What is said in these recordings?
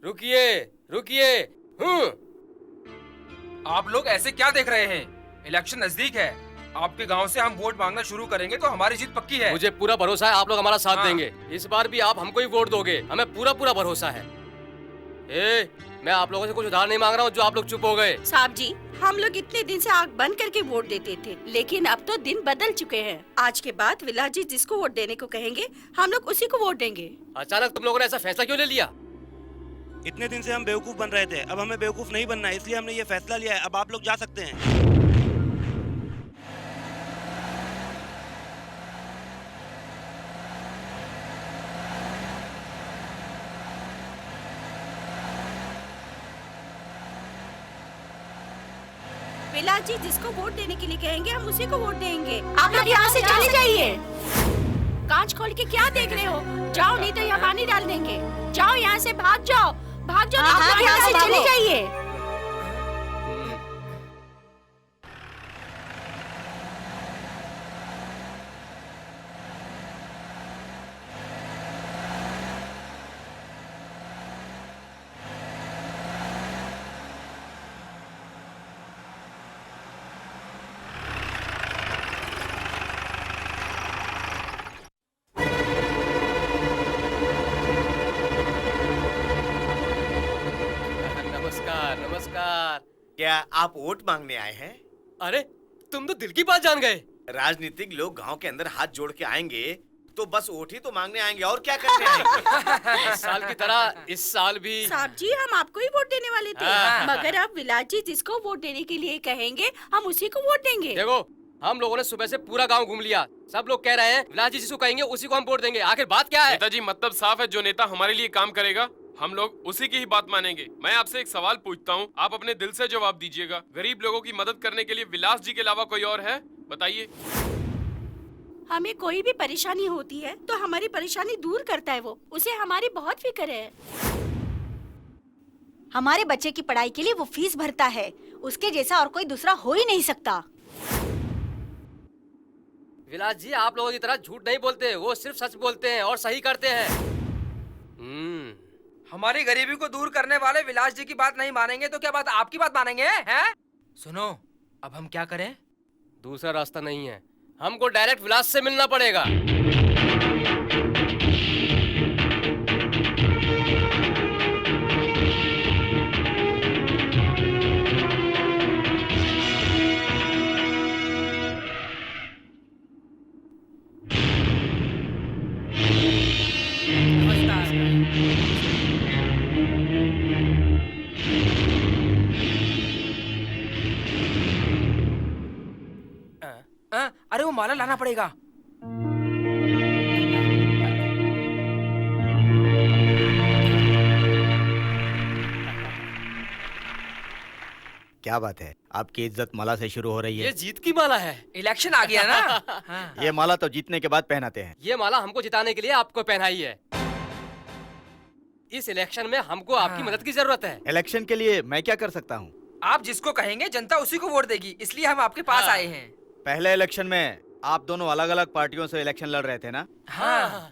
रुकिए रुकिए। आप लोग ऐसे क्या देख रहे हैं? इलेक्शन नजदीक है। आपके गांव से हम वोट मांगना शुरू करेंगे तो हमारी जीत पक्की है। मुझे पूरा भरोसा है आप लोग हमारा साथ देंगे। इस बार भी आप हमको ही वोट दोगे, हमें पूरा पूरा भरोसा है। मैं आप लोगों से कुछ उधार नहीं मांग रहा हूँ जो आप लोग चुप हो गए। साहब जी, हम लोग इतने दिन से आंख बंद करके वोट देते थे, लेकिन अब तो दिन बदल चुके हैं। आज के बाद विलास जी जिसको वोट देने को कहेंगे हम लोग उसी को वोट देंगे। अचानक तुम लोगों ने ऐसा फैसला क्यों ले लिया? इतने दिन से हम बेवकूफ बन रहे थे, अब हमें बेवकूफ नहीं बनना है, इसलिए हमने ये फैसला लिया है। अब आप लोग जा सकते हैं। विलास जी जिसको वोट देने के लिए कहेंगे हम उसी को वोट देंगे। आप लोग यहाँ से चले जाइए। कांच खोल के क्या देख रहे हो? जाओ, नहीं तो यहाँ पानी डाल देंगे। जाओ यहाँ से, भाग जाओ, भाग जाओ। आप यहाँ से चले जाइए। नमस्कार। क्या आप वोट मांगने आए हैं? अरे तुम तो दिल की बात जान गए। राजनीतिक लोग गांव के अंदर हाथ जोड़ के आएंगे तो बस वोट ही तो मांगने आएंगे, और क्या करने आएंगे। इस साल की तरह इस साल भी। साहब जी, हम आपको ही वोट देने वाले थे, मगर अब विलास जी जिसको वोट देने के लिए कहेंगे हम उसी को वोट देंगे। देखो, हम लोगों ने सुबह से पूरा गांव घूम लिया, सब लोग कह रहे हैं विलास जी जिसको कहेंगे उसी को हम वोट देंगे। आखिर बात क्या है? नेताजी, मतलब साफ है, जो नेता हमारे लिए काम करेगा हम लोग उसी की ही बात मानेंगे। मैं आपसे एक सवाल पूछता हूँ, आप अपने दिल से जवाब दीजिएगा। गरीब लोगों की मदद करने के लिए विलास जी के अलावा कोई और है? बताइए। हमें कोई भी परेशानी होती है तो हमारी परेशानी दूर करता है वो, उसे हमारी बहुत फिक्र है। हमारे बच्चे की पढ़ाई के लिए वो फीस भरता है, उसके जैसा और कोई दूसरा हो ही नहीं सकता। विलास जी आप लोगों की तरह झूठ नहीं बोलते, वो सिर्फ सच बोलते हैं और सही करते हैं। हमारी गरीबी को दूर करने वाले विलास जी की बात नहीं मानेंगे तो क्या बात आपकी बात मानेंगे हैं? सुनो, अब हम क्या करें? दूसरा रास्ता नहीं है, हमको डायरेक्ट विलास से मिलना पड़ेगा। वाला लाना पड़ेगा। क्या बात है, आपकी इज्जत माला से शुरू हो रही ये है। जीत की माला है। इलेक्शन आ गया ना। हाँ। ये माला तो जीतने के बाद पहनाते हैं। ये माला हमको जिताने के लिए आपको पहनाई है। इस इलेक्शन में हमको आपकी मदद की जरूरत है। इलेक्शन के लिए मैं क्या कर सकता हूँ? आप जिसको कहेंगे जनता उसी को वोट देगी, इसलिए हम आपके पास हाँ। आए हैं। पहले इलेक्शन में आप दोनों अलग अलग पार्टियों से इलेक्शन लड़ रहे थे ना, हाँ।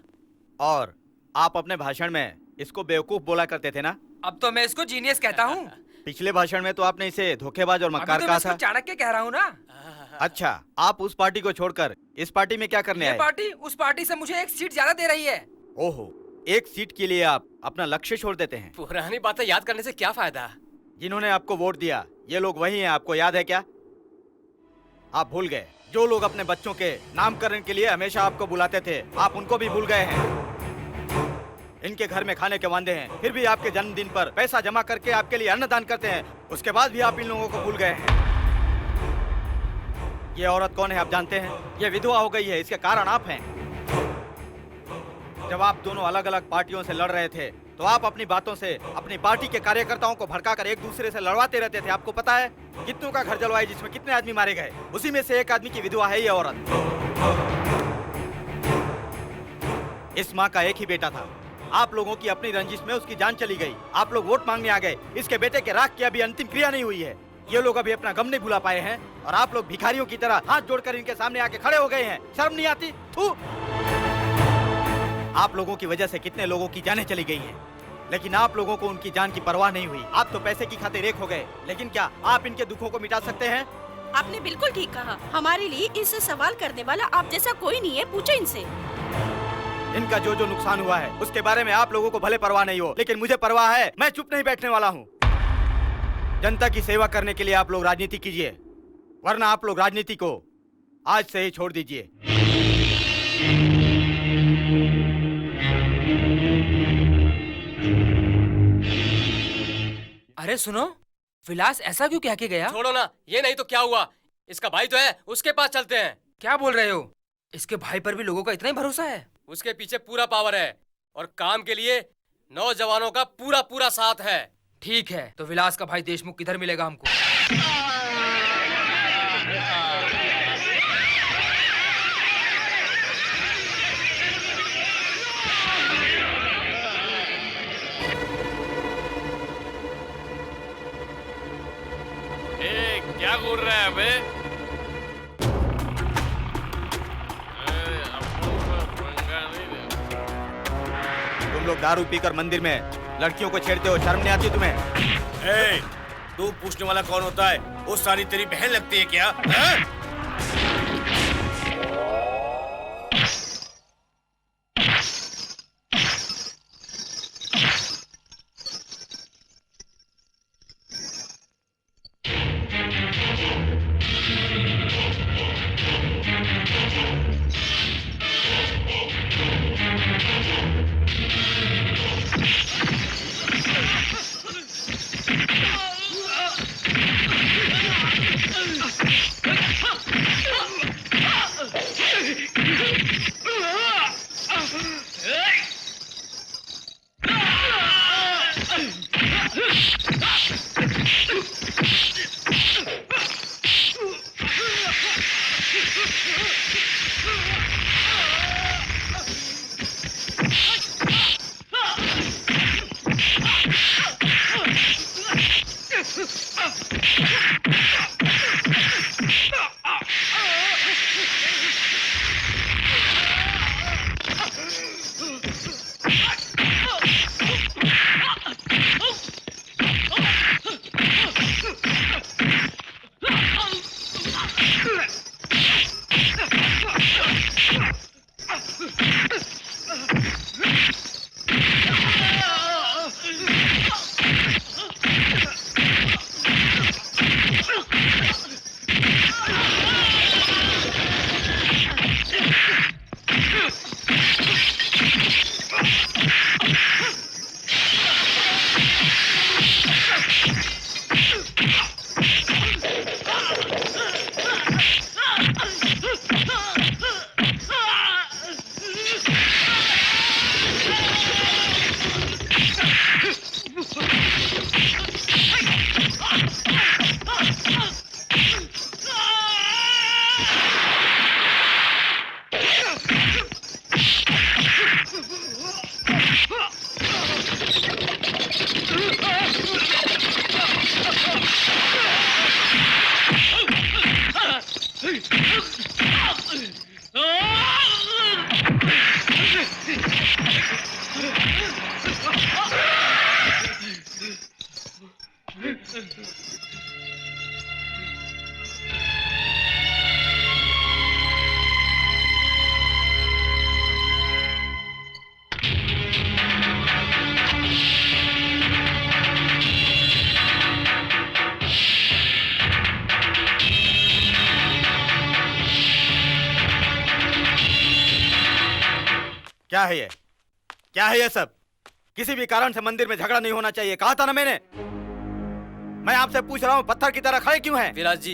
और आप अपने भाषण में इसको बेवकूफ बोला करते थे ना। अब तो मैं इसको जीनियस कहता हूँ। पिछले भाषण में तो आपने इसे धोखेबाज और अभी मक्कार तो मैं कहा इसको था। चाणक्य कह रहा हूँ ना। अच्छा, आप उस पार्टी को छोड़कर इस पार्टी में क्या करने ये आए? पार्टी उस पार्टी से मुझे एक सीट ज्यादा दे रही है। ओहो, एक सीट के लिए आप अपना लक्ष्य छोड़ देते हैं। पुरानी बातें याद करने से क्या फायदा? जिन्होंने आपको वोट दिया ये लोग वही हैं, आपको याद है क्या? आप भूल गए? जो लोग अपने बच्चों के नामकरण के लिए हमेशा आपको बुलाते थे, आप उनको भी भूल गए हैं। इनके घर में खाने के वांदे हैं, फिर भी आपके जन्मदिन पर पैसा जमा करके आपके लिए अन्नदान करते हैं, उसके बाद भी आप इन लोगों को भूल गए हैं। ये औरत कौन है आप जानते हैं? ये विधवा हो गई है, इसके कारण आप हैं। जब आप दोनों अलग अलग पार्टियों से लड़ रहे थे तो आप अपनी बातों से अपनी पार्टी के कार्यकर्ताओं को भड़काकर एक दूसरे से लड़वाते रहते थे। आपको पता है कितनों का घर जलवाए, जिसमें कितने आदमी मारे गए, उसी में से एक आदमी की विधवा है ये औरत। इस माँ का एक ही बेटा था, आप लोगों की अपनी रंजिश में उसकी जान चली गई। आप लोग वोट मांगने आ गए, इसके बेटे के राख की अभी अंतिम क्रिया नहीं हुई है। ये लोग अभी अपना गम नहीं भुला पाए हैं और आप लोग भिखारियों की तरह हाथ जोड़कर इनके सामने आके खड़े हो गए हैं। शर्म नहीं आती? थू! आप लोगों की वजह से कितने लोगों की जानें चली गई हैं, लेकिन आप लोगों को उनकी जान की परवाह नहीं हुई। आप तो पैसे की खातिर एक हो गए, लेकिन क्या आप इनके दुखों को मिटा सकते हैं? आपने बिल्कुल ठीक कहा। हमारे लिए इससे सवाल करने वाला आप जैसा कोई नहीं है, पूछो इनसे। इनका जो जो नुकसान हुआ है उसके बारे में आप लोगों को भले परवाह नहीं हो, लेकिन मुझे परवाह है। मैं चुप नहीं बैठने वाला हूँ। जनता की सेवा करने के लिए आप लोग राजनीति कीजिए, वरना आप लोग राजनीति को आज से ही छोड़ दीजिए। अरे सुनो, विलास ऐसा क्यों कह के गया? छोड़ो ना, ये नहीं तो क्या हुआ? इसका भाई तो है, उसके पास चलते हैं। क्या बोल रहे हो? इसके भाई पर भी लोगों का इतना ही भरोसा है? उसके पीछे पूरा पावर है और काम के लिए नौजवानों का पूरा पूरा साथ है। ठीक है, तो विलास का भाई देशमुख किधर मिलेगा हमको? क्या घूर रहा है बे? तुम लोग दारू पीकर मंदिर में लड़कियों को छेड़ते हो, शर्म नहीं आती तुम्हें? ए, तू पूछने वाला कौन होता है? वो सारी तेरी बहन लगती है क्या? क्या है ये? क्या है ये सब? किसी भी कारण से मंदिर में झगड़ा नहीं होना चाहिए, कहा था ना मैंने। मैं आपसे पूछ रहा हूँ, पत्थर की तरह खड़े क्यों हैं? विलास जी,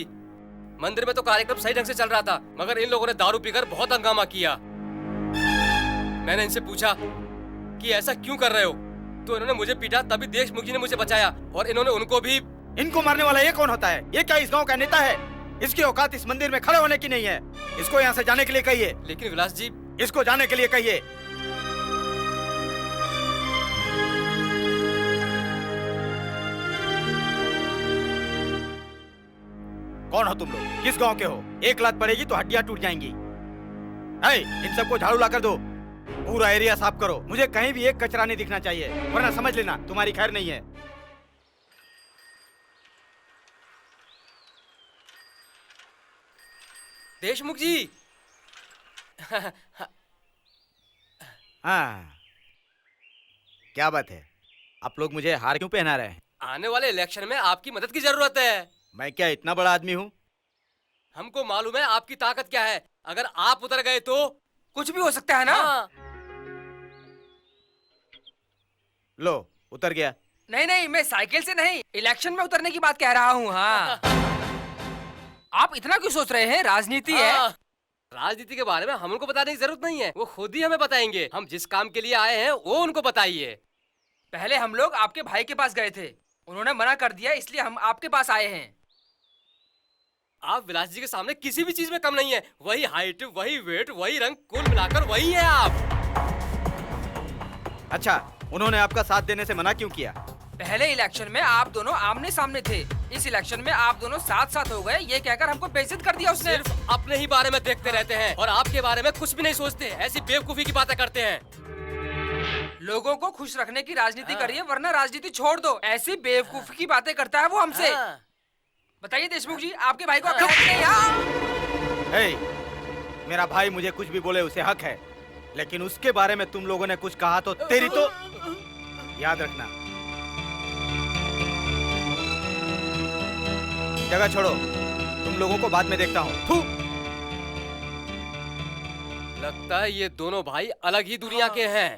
मंदिर में तो कार्यक्रम सही ढंग से चल रहा था, मगर इन लोगों ने दारू पीकर बहुत हंगामा किया। मैंने इनसे पूछा कि ऐसा क्यों कर रहे हो, तो इन्होंने मुझे पीटा, तभी देशमुख जी ने मुझे बचाया और इन्होंने उनको भी। इनको मारने वाला ये कौन होता है? ये क्या इस गांव का नेता है? इसकी औकात इस मंदिर में खड़े होने की नहीं है। इसको यहाँ से जाने के लिए कहिए। लेकिन विलास जी, इसको जाने के लिए कहिए। कौन हो तुम लोग? किस गांव के हो? एक लात पड़ेगी तो हड्डियां टूट जाएंगी। इन सबको झाड़ू ला कर दो, पूरा एरिया साफ करो। मुझे कहीं भी एक कचरा नहीं दिखना चाहिए, वरना समझ लेना तुम्हारी खैर नहीं है। देशमुख जी। हाँ, क्या बात है? आप लोग मुझे हार क्यों पहना रहे हैं? आने वाले इलेक्शन में आपकी मदद की जरूरत है। मैं क्या इतना बड़ा आदमी हूँ? हमको मालूम है आपकी ताकत क्या है। अगर आप उतर गए तो कुछ भी हो सकता है ना। हाँ। लो, उतर गया। नहीं नहीं, मैं साइकिल से नहीं, इलेक्शन में उतरने की बात कह रहा हूँ। हाँ। आप इतना क्यों सोच रहे हैं? राजनीति है। हाँ। राजनीति के बारे में हम उनको बताने की जरूरत नहीं है, वो खुद ही हमें बताएंगे। हम जिस काम के लिए आए हैं वो उनको बताइए। पहले हम लोग आपके भाई के पास गए थे, उन्होंने मना कर दिया, इसलिए हम आपके पास आए हैं। आप विलास जी के सामने किसी भी चीज में कम नहीं है। वही हाइट, वही वेट, वही रंग, कुल मिलाकर वही है आप। अच्छा, उन्होंने आपका साथ देने से मना क्यों किया? पहले इलेक्शन में आप दोनों आमने सामने थे, इस इलेक्शन में आप दोनों साथ साथ हो गए, ये कहकर हमको बेइज्जत कर दिया उसने। सिर्फ अपने ही बारे में देखते रहते हैं और आपके बारे में कुछ भी नहीं सोचते। ऐसी बेवकूफी की बातें करते हैं। लोगों को खुश रखने की राजनीति करिए, वरना राजनीति छोड़ दो। ऐसी बेवकूफी की बातें करता है वो हमसे। हाँ। बताइए देशमुख जी, आपके भाई को अकल है कि नहीं? हाँ? मेरा भाई मुझे कुछ भी बोले उसे हक है, लेकिन उसके बारे में तुम लोगों ने कुछ कहा तो तेरी तो याद रखना। जगह छोड़ो, तुम लोगों को बाद में देखता हूँ। थू। लगता है ये दोनों भाई अलग ही दुनिया के हैं।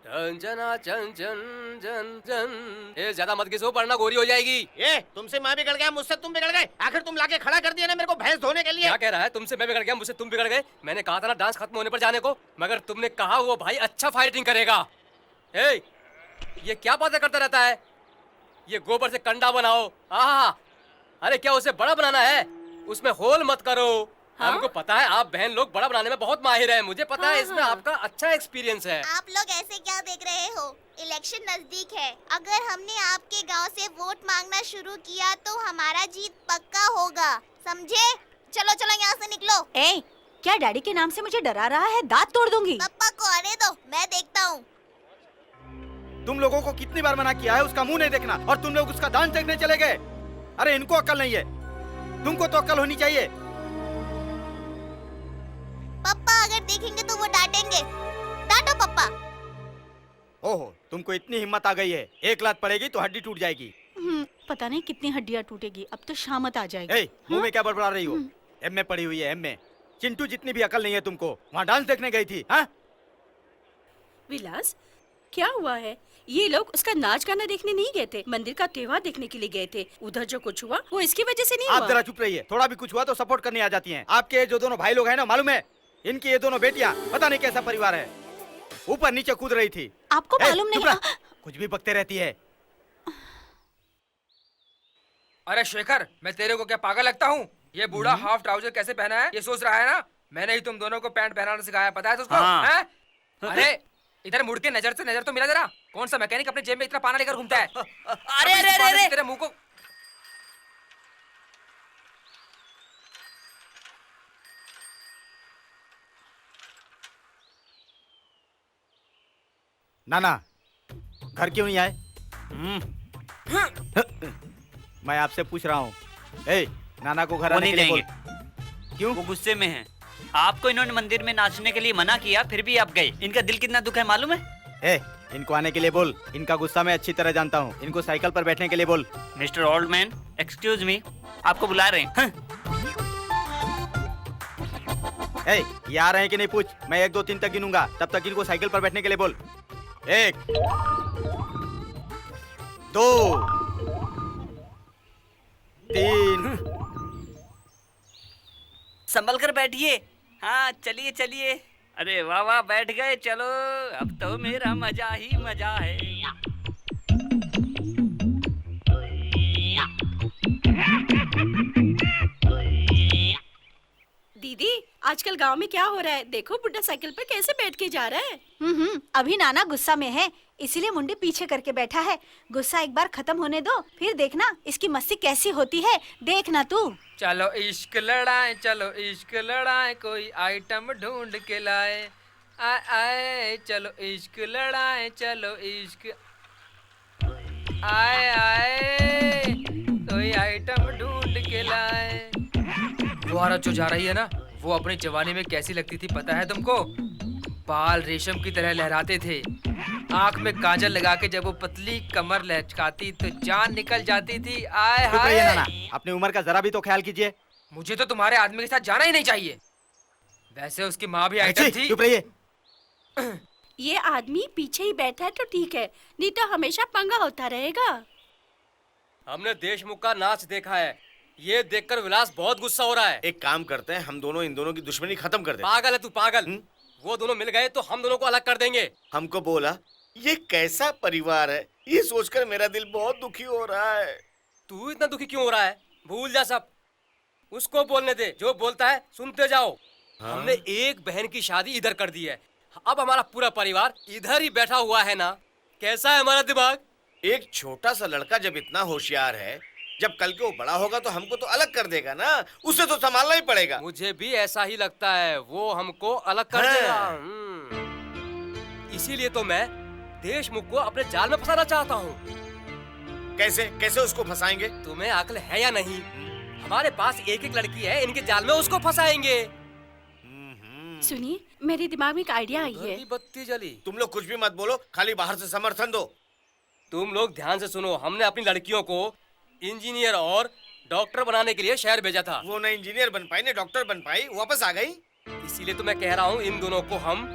जन जना जन जन जन जन। ए, ज्यादा मत घिसो वरना गोरी हो जाएगी। ये तुमसे मैं बिगड़ गया, मुझसे तुम बिगड़ गए। आखिर तुम लाके खड़ा कर दिया ना मेरे को भैंस धोने के लिए। क्या कह रहा है? तुमसे मैं बिगड़ गया, मुझसे तुम बिगड़ गए? मैंने कहा था ना डांस खत्म होने पर जाने को, मगर तुमने कहा वो भाई अच्छा फाइटिंग करेगा। ए, ये क्या बातें करता रहता है? ये गोबर से कंडा बनाओ। हाँ, अरे क्या उसे बड़ा बनाना है? उसमें होल मत करो। हाँ? हमको पता है आप बहन लोग बड़ा बनाने में बहुत माहिर हैं। मुझे पता है हाँ, इसमें हाँ। आपका अच्छा एक्सपीरियंस है। आप लोग ऐसे क्या देख रहे हो? इलेक्शन नजदीक है। अगर हमने आपके गांव से वोट मांगना शुरू किया तो हमारा जीत पक्का होगा, समझे? चलो चलो यहाँ से निकलो। ए, क्या डैडी के नाम से मुझे डरा रहा है? दांत तोड़ दूंगी। पप्पा को आने दो, मैं देखता हूँ। तुम लोगों को कितनी बार मना किया है उसका मुंह नहीं देखना, और तुम लोग उसका डांस देखने चले गए। अरे इनको अक्ल नहीं है, तुमको तो अक्ल होनी चाहिए। पप्पा अगर देखेंगे तो वो डांटेंगे। डांटो पप्पा। ओहो, तुमको इतनी हिम्मत आ गई है, एक लात पड़ेगी तो हड्डी टूट जाएगी। पता नहीं कितनी हड्डियां टूटेगी। अब तो शामत आ जाएगी। ए, मुंह में क्या बड़बड़ा रही हो? एमए पढ़ी हुई है, एमए। चिंटू जितनी भी अकल नहीं है तुमको, वहाँ डांस देखने गई थी। हाँ? विलास, क्या हुआ है? ये लोग उसका नाच गाना देखने नहीं गए थे, मंदिर का त्योहार देखने के लिए गए थे। उधर जो कुछ हुआ वो इसकी वजह से नहीं आप हुआ। जरा चुप रहिए, थोड़ा भी कुछ हुआ तो सपोर्ट करने आ जाती हैं। आपके जो दोनों भाई लोग हैं ना, मालूम है इनकी ये दोनों बेटियां पता नहीं कैसा परिवार है, ऊपर नीचे कूद रही थी। आपको मालूम चुप नहीं? रह, कुछ भी बकते रहती है। अरे शेखर, मैं तेरे को क्या पागल लगता हूँ? ये बूढ़ा हाफ ट्राउजर कैसे पहना है ये सोच रहा है ना? मैंने ही तुम दोनों को पैंट पहनाना सिखाया, पता है तुझको? हाँ। हैं? अरे इधर मुड़ के नजर से नजर तो मिला जरा। कौन सा मैकेनिक अपने जेब में इतना पाना लेकर घूमता है? अरे अबे अरे इस अरे पाने से अरे तेरे मुंह को नाना घर क्यों नहीं आए? मैं आपसे पूछ रहा हूँ। ए, नाना को घर वो आने नहीं के लिए बोल। देंगे। क्यों? वो गुस्से में हैं। आपको इन्होंने मंदिर में नाचने के लिए मना किया, फिर भी आप गए। इनका दिल कितना दुख है मालूम है? ए, इनको आने के लिए बोल। इनका गुस्सा मैं अच्छी तरह जानता हूँ। इनको साइकिल पर बैठने के लिए बोल। Mister old man, excuse me, आपको बुला रहे हैं। हाँ। ए, ये आ रहे हैं कि नहीं पूछ। मैं 1 2 3 तक गिनूंगा, तब तक इनको साइकिल पर बैठने के लिए बोल। 1 2 3। संभल कर बैठिए। हाँ चलिए चलिए। अरे वाह वाह, बैठ गए। चलो अब तो मेरा मजा ही मजा है। दीदी आजकल गांव में क्या हो रहा है? देखो बुड्ढा साइकिल पे कैसे बैठ के जा रहा है। अभी नाना गुस्सा में है, इसीलिए मुंडी पीछे करके बैठा है। गुस्सा एक बार खत्म होने दो, फिर देखना इसकी मस्ती कैसी होती है। देखना तू। चलो इश्क लड़ाए, चलो इश्क लड़ाए, कोई आइटम ढूंढ के लाए। आए आए चलो इश्क लड़ाए, चलो इश्क आए आए, कोई आइटम ढूंढ के लाए। वो औरत जो जा रही है ना, वो अपनी जवानी में कैसी लगती थी पता है तुमको? बाल रेशम की तरह लहराते थे, आंख में काजल लगा के जब वो पतली कमर लचकाती तो जान निकल जाती थी। आय चुप रहिए हाय। नाना, अपनी उम्र का जरा भी तो ख्याल कीजिए। मुझे तो तुम्हारे आदमी के साथ जाना ही नहीं चाहिए। वैसे उसकी माँ भी आइटम थी। चुप रहिए। ये आदमी पीछे ही बैठा है तो ठीक है, नहीं तो हमेशा पंगा होता रहेगा। हमने देशमुख का नाच देखा है, ये देखकर विलास बहुत गुस्सा हो रहा है। एक काम करते हैं, हम दोनों इन दोनों की दुश्मनी खत्म कर देते हैं। पागल है तू, पागल। वो दोनों मिल गए तो हम दोनों को अलग कर देंगे। हमको बोला ये कैसा परिवार है, ये सोचकर मेरा दिल बहुत दुखी हो रहा है। तू इतना दुखी क्यों हो रहा है? भूल जा सब, उसको बोलने दे। जो बोलता है सुनते जाओ। हमने एक बहन की शादी इधर कर दी है, अब हमारा पूरा परिवार इधर ही बैठा हुआ है ना। कैसा है हमारा दिमाग? एक छोटा सा लड़का जब इतना होशियार है, जब कल के वो बड़ा होगा तो हमको तो अलग कर देगा ना, उसे तो संभालना ही पड़ेगा। मुझे भी ऐसा ही लगता है, वो हमको अलग कर हाँ। देगा। इसीलिए तो मैं देशमुख को अपने जाल में फंसाना चाहता हूँ। कैसे कैसे उसको फंसाएंगे? तुम्हें अक्ल है या नहीं? हमारे पास एक एक लड़की है, इनके जाल में उसको फंसाएंगे। सुनिए, मेरे दिमाग में एक आइडिया आई है। बत्ती जली। तुम लोग कुछ भी मत बोलो, खाली बाहर से समर्थन दो। तुम लोग ध्यान से सुनो। हमने अपनी लड़कियों को इंजीनियर और डॉक्टर बनाने के लिए शहर भेजा था। वो न इंजीनियर बन पाई न डॉक्टर बन पाई, वापस आ गई। इसीलिए तो मैं कह रहा हूँ, इन दोनों को हम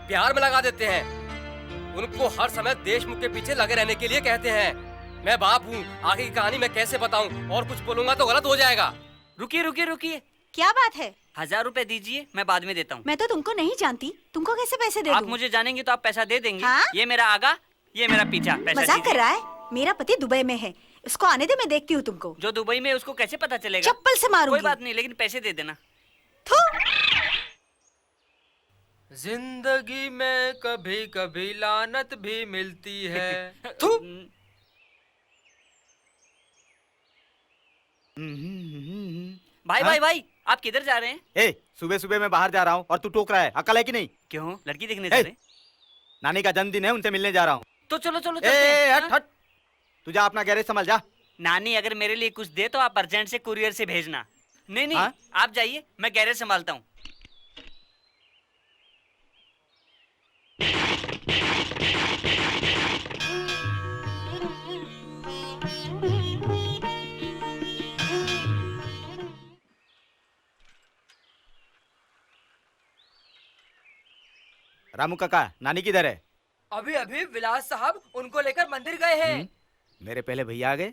प्यार में लगा देते हैं। उनको हर समय देशमुख के पीछे लगे रहने के लिए कहते हैं। मैं बाप हूँ, आगे की कहानी मैं कैसे बताऊँ? और कुछ बोलूंगा तो गलत हो जाएगा। रुकिए रुकिए रुकिए। क्या बात है? 1000 रुपए दीजिए, मैं बाद में देता हूँ। मैं तो तुमको नहीं जानती, तुमको कैसे पैसे दे आप दूं? मुझे जानेंगे तो आप पैसा दे देंगे। हाँ? ये मेरा आगा, ये मेरा पीछा। पैसा मजाक दीजिए। कर रहा है? मेरा पति दुबई में है, उसको आने दे, मैं देखती हूँ तुमको। जो दुबई में है, उसको कैसे पता चलेगा? चप्पल से मारूंगी। कोई बात नहीं, लेकिन पैसे दे देना। थू। जिंदगी में कभी कभी लानत भी मिलती है। थू। भाई हाँ? भाई भाई, आप किधर जा रहे हैं? ए, सुबह सुबह मैं बाहर जा रहा हूँ और तू टोक रहा है। अकल है कि नहीं? क्यों, लड़की देखने जा रहे हैं? नानी का जन्मदिन है, उनसे मिलने जा रहा हूँ। तो चलो चलो ए, चलते हैं। हट हट, तू जा अपना गैरेज संभाल जा। नानी अगर मेरे लिए कुछ दे तो आप अर्जेंट से कुरियर से भेजना। नहीं नहीं, हाँ? आप जाइए, मैं गैरेज संभालता हूँ। रामू काका, नानी किधर है? अभी अभी विलास साहब उनको लेकर मंदिर गए हैं। मेरे पहले भैया आ गए।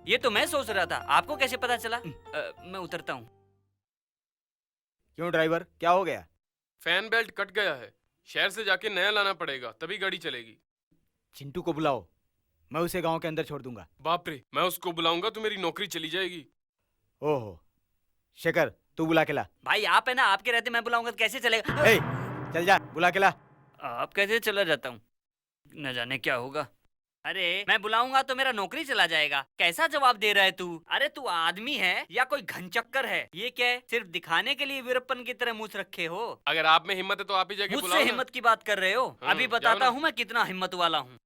ये तो मैं सोच रहा था, आपको कैसे पता चला? मैं उतरता हूँ। क्यों ड्राइवर, क्या हो गया? फैन बेल्ट कट गया है, शहर से जाके नया लाना पड़ेगा, तभी गाड़ी चलेगी। चिंटू को बुलाओ, मैं उसे गांव के अंदर छोड़ दूंगा। बाप रे, मैं उसको बुलाऊंगा तो मेरी नौकरी चली जाएगी। ओहो, शेखर तू बुला के ला। भाई आप है ना, आपके रहते मैं बुलाऊंगा तो कैसे चलेगा? ए, चल जा, बुला के ला। आप कैसे चला जाता हूँ, न जाने क्या होगा। अरे मैं बुलाऊंगा तो मेरा नौकरी चला जाएगा, कैसा जवाब दे रहा है तू? अरे तू आदमी है या कोई घनचक्कर है? ये क्या है, सिर्फ दिखाने के लिए वीरप्पन की तरह मूछ रखे हो? अगर आप में हिम्मत है तो आप ही जाके बुलाओ मुझसे ना। हिम्मत की बात कर रहे हो? अभी बताता हूँ मैं कितना हिम्मत वाला हूँ।